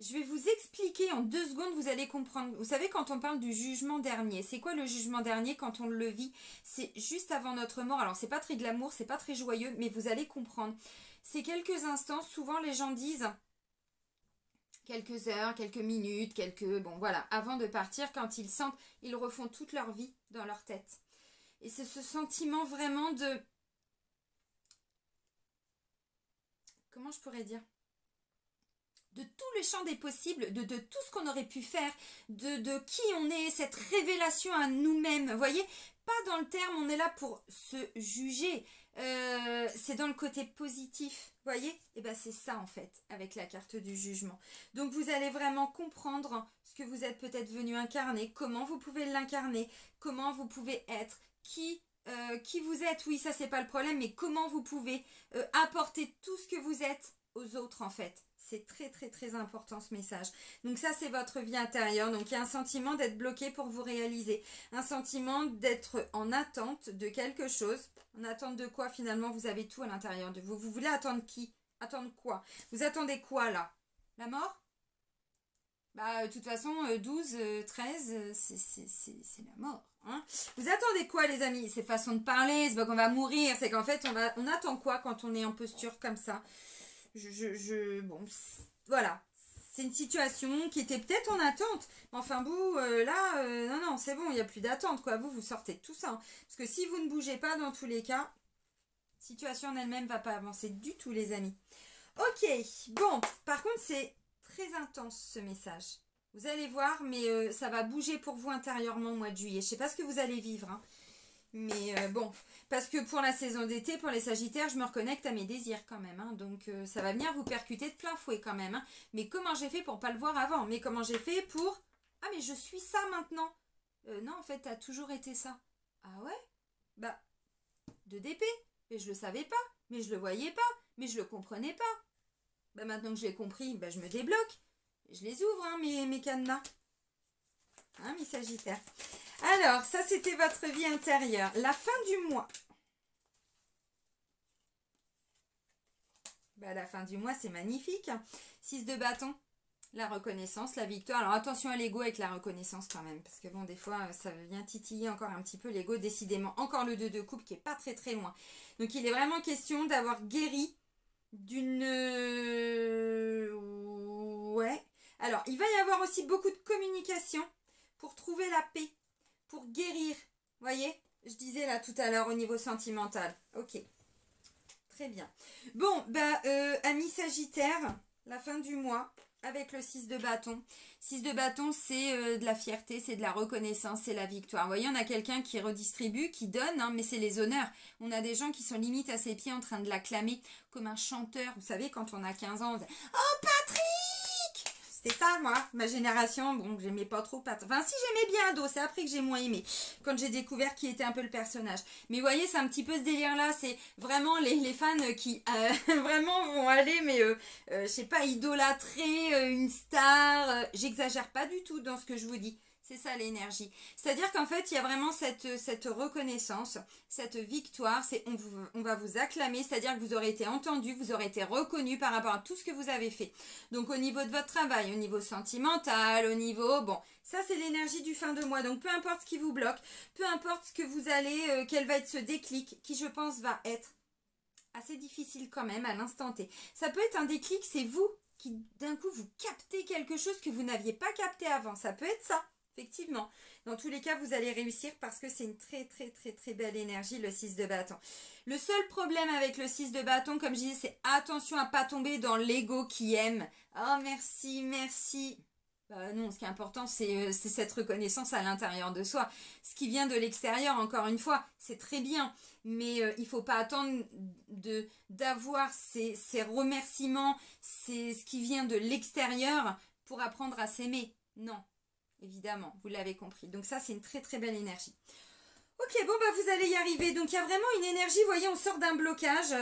je vais vous expliquer en 2 secondes, vous allez comprendre. Vous savez, quand on parle du jugement dernier, c'est quoi le jugement dernier quand on le vit? C'est juste avant notre mort. Alors, c'est pas très glamour, c'est pas très joyeux, mais vous allez comprendre. C'est quelques instants, souvent les gens disent... quelques heures, quelques minutes, bon voilà, avant de partir, quand ils sentent, ils refont toute leur vie dans leur tête. Et c'est ce sentiment vraiment de... Comment je pourrais dire? De tous les champs des possibles, de tout ce qu'on aurait pu faire, de qui on est, cette révélation à nous-mêmes. Vous voyez, pas dans le terme, on est là pour se juger. C'est dans le côté positif, vous voyez? Et bien c'est ça en fait, avec la carte du jugement. Donc vous allez vraiment comprendre ce que vous êtes peut-être venu incarner, comment vous pouvez l'incarner, comment vous pouvez être, qui vous êtes, oui ça c'est pas le problème, mais comment vous pouvez apporter tout ce que vous êtes aux autres en fait. C'est très très très important ce message. Donc ça c'est votre vie intérieure. Donc il y a un sentiment d'être bloqué pour vous réaliser. Un sentiment d'être en attente de quelque chose. En attente de quoi finalement? Vous avez tout à l'intérieur de vous. Vous voulez attendre qui? Attendre quoi? Vous attendez quoi là? La mort? Bah, de toute façon, 12, 13, c'est la mort. Hein. Vous attendez quoi, les amis? C'est façon de parler, c'est pas qu'on va mourir, c'est qu'en fait, on attend quoi quand on est en posture comme ça? Bon, voilà. C'est une situation qui était peut-être en attente. Enfin, vous, là, non, c'est bon, il n'y a plus d'attente, quoi. Vous sortez de tout ça. Hein. Parce que si vous ne bougez pas, dans tous les cas, la situation en elle-même va pas avancer du tout, les amis. Ok, bon, par contre, c'est très intense, ce message. Vous allez voir, mais ça va bouger pour vous intérieurement au mois de juillet. Je ne sais pas ce que vous allez vivre, hein. Mais bon, parce que pour la saison d'été, pour les Sagittaires, je me reconnecte à mes désirs quand même. Hein, donc ça va venir vous percuter de plein fouet quand même. Hein. Mais comment j'ai fait pour pas le voir avant? Mais comment j'ai fait pour... Ah mais je suis ça maintenant. Non, en fait, t'as toujours été ça. Ah ouais? Bah, de DP. Mais je le savais pas. Mais je le voyais pas. Mais je le comprenais pas. Bah maintenant que je l'ai compris, bah, je me débloque. Je les ouvre, hein, mes cadenas. Hein, mes Sagittaires. Alors, ça, c'était votre vie intérieure. La fin du mois. Bah, la fin du mois, c'est magnifique. 6 de bâton. La reconnaissance, la victoire. Alors, attention à l'ego avec la reconnaissance quand même. Parce que bon, des fois, ça vient titiller encore un petit peu l'ego. Décidément, encore le 2 de coupe qui est pas très très loin. Donc, il est vraiment question d'avoir guéri d'une... Ouais. Alors, il va y avoir aussi beaucoup de communication pour trouver la paix, pour guérir. Voyez, je disais là tout à l'heure au niveau sentimental. Ok, très bien. Bon, bah, amis Sagittaire, la fin du mois avec le 6 de bâton. 6 de bâton, c'est de la fierté, c'est de la reconnaissance, c'est la victoire. Vous voyez, on a quelqu'un qui redistribue, qui donne, hein, mais c'est les honneurs. On a des gens qui sont limite à ses pieds en train de l'acclamer comme un chanteur. Vous savez, quand on a 15 ans, on dit « Oh, Patrick !» C'était ça, moi, ma génération. Bon, j'aimais pas trop Patrick. Enfin, si, j'aimais bien Ado, c'est après que j'ai moins aimé. Quand j'ai découvert qui était un peu le personnage. Mais vous voyez, c'est un petit peu ce délire-là. C'est vraiment les fans qui vraiment vont aller, mais je sais pas, idolâtrer une star. J'exagère pas du tout dans ce que je vous dis. C'est ça l'énergie. C'est-à-dire qu'en fait, il y a vraiment cette reconnaissance, cette victoire. On va vous acclamer, c'est-à-dire que vous aurez été entendu, vous aurez été reconnu par rapport à tout ce que vous avez fait. Donc au niveau de votre travail, au niveau sentimental, au niveau... Bon, ça c'est l'énergie du fin de mois. Donc peu importe ce qui vous bloque, peu importe ce que vous allez, quel va être ce déclic, qui je pense va être assez difficile quand même à l'instant T. Ça peut être un déclic, c'est vous qui d'un coup vous captez quelque chose que vous n'aviez pas capté avant. Ça peut être ça. Effectivement, dans tous les cas, vous allez réussir parce que c'est une très très très très belle énergie, le 6 de bâton. Le seul problème avec le 6 de bâton, comme je disais, c'est attention à ne pas tomber dans l'ego qui aime. Oh merci, merci. Bah non, ce qui est important, c'est cette reconnaissance à l'intérieur de soi. Ce qui vient de l'extérieur, encore une fois, c'est très bien. Mais il ne faut pas attendre d'avoir ces remerciements, ce qui vient de l'extérieur pour apprendre à s'aimer. Non. Évidemment, vous l'avez compris. Donc ça, c'est une très très belle énergie. Ok, bon, bah vous allez y arriver. Donc il y a vraiment une énergie, vous voyez, on sort d'un blocage,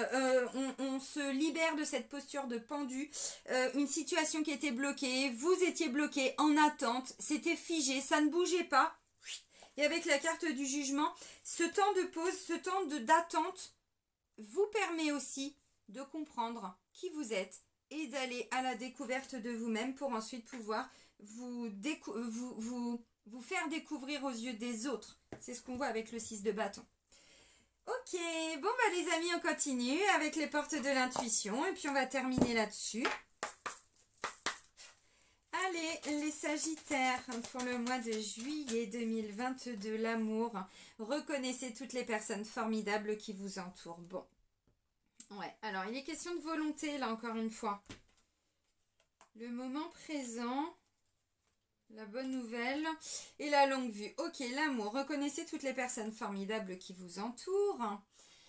on se libère de cette posture de pendu, une situation qui était bloquée, vous étiez bloqué en attente, c'était figé, ça ne bougeait pas. Et avec la carte du jugement, ce temps de pause, ce temps d'attente vous permet aussi de comprendre qui vous êtes et d'aller à la découverte de vous-même pour ensuite pouvoir vous faire découvrir aux yeux des autres. C'est ce qu'on voit avec le 6 de bâton. Ok, bon bah les amis, on continue avec les portes de l'intuition et puis on va terminer là-dessus. Allez, les Sagittaires, pour le mois de juillet 2022, l'amour. Reconnaissez toutes les personnes formidables qui vous entourent. Bon, ouais, alors il est question de volonté là encore une fois. Le moment présent... La bonne nouvelle et la longue vue. Ok, l'amour. Reconnaissez toutes les personnes formidables qui vous entourent.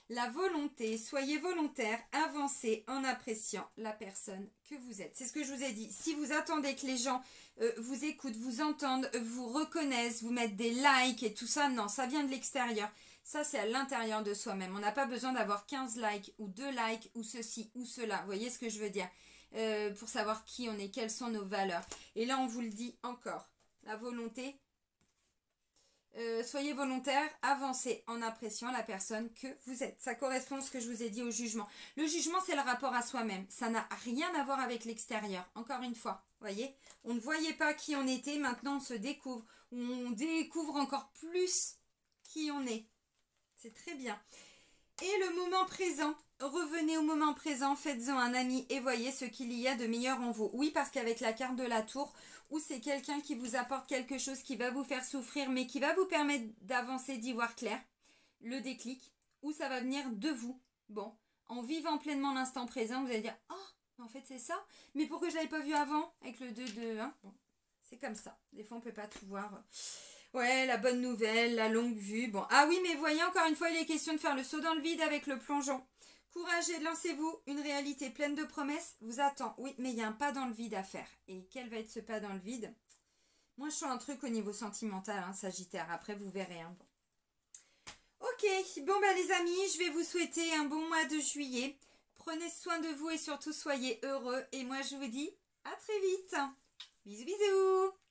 La volonté. Soyez volontaire. Avancez en appréciant la personne que vous êtes. C'est ce que je vous ai dit. Si vous attendez que les gens vous écoutent, vous entendent, vous reconnaissent, vous mettent des likes et tout ça, non, ça vient de l'extérieur. Ça, c'est à l'intérieur de soi-même. On n'a pas besoin d'avoir 15 likes ou 2 likes ou ceci ou cela. Vous voyez ce que je veux dire? pour savoir qui on est, quelles sont nos valeurs. Et là, on vous le dit encore, la volonté. Soyez volontaire, avancez en appréciant la personne que vous êtes. Ça correspond à ce que je vous ai dit au jugement. Le jugement, c'est le rapport à soi-même. Ça n'a rien à voir avec l'extérieur. Encore une fois, voyez, on ne voyait pas qui on était, maintenant on se découvre. On découvre encore plus qui on est. C'est très bien. Et le moment présent, revenez au moment présent, faites-en un ami et voyez ce qu'il y a de meilleur en vous. Oui, parce qu'avec la carte de la tour, où c'est quelqu'un qui vous apporte quelque chose qui va vous faire souffrir, mais qui va vous permettre d'avancer, d'y voir clair, le déclic, ou ça va venir de vous. Bon, en vivant pleinement l'instant présent, vous allez dire « Oh, en fait c'est ça, mais pourquoi je ne l'avais pas vu avant ?» Avec le 2 de 1, bon, c'est comme ça. Des fois on ne peut pas tout voir. Ouais, la bonne nouvelle, la longue vue. Bon, ah oui, mais voyez, encore une fois, il est question de faire le saut dans le vide avec le plongeon. Courage et lancez-vous. Une réalité pleine de promesses vous attend. Oui, mais il y a un pas dans le vide à faire. Et quel va être ce pas dans le vide? Moi, je sens un truc au niveau sentimental, hein, Sagittaire. Après, vous verrez. Hein. Bon. Ok, bon, bah les amis, je vais vous souhaiter un bon mois de juillet. Prenez soin de vous et surtout soyez heureux. Et moi, je vous dis à très vite. Bisous, bisous.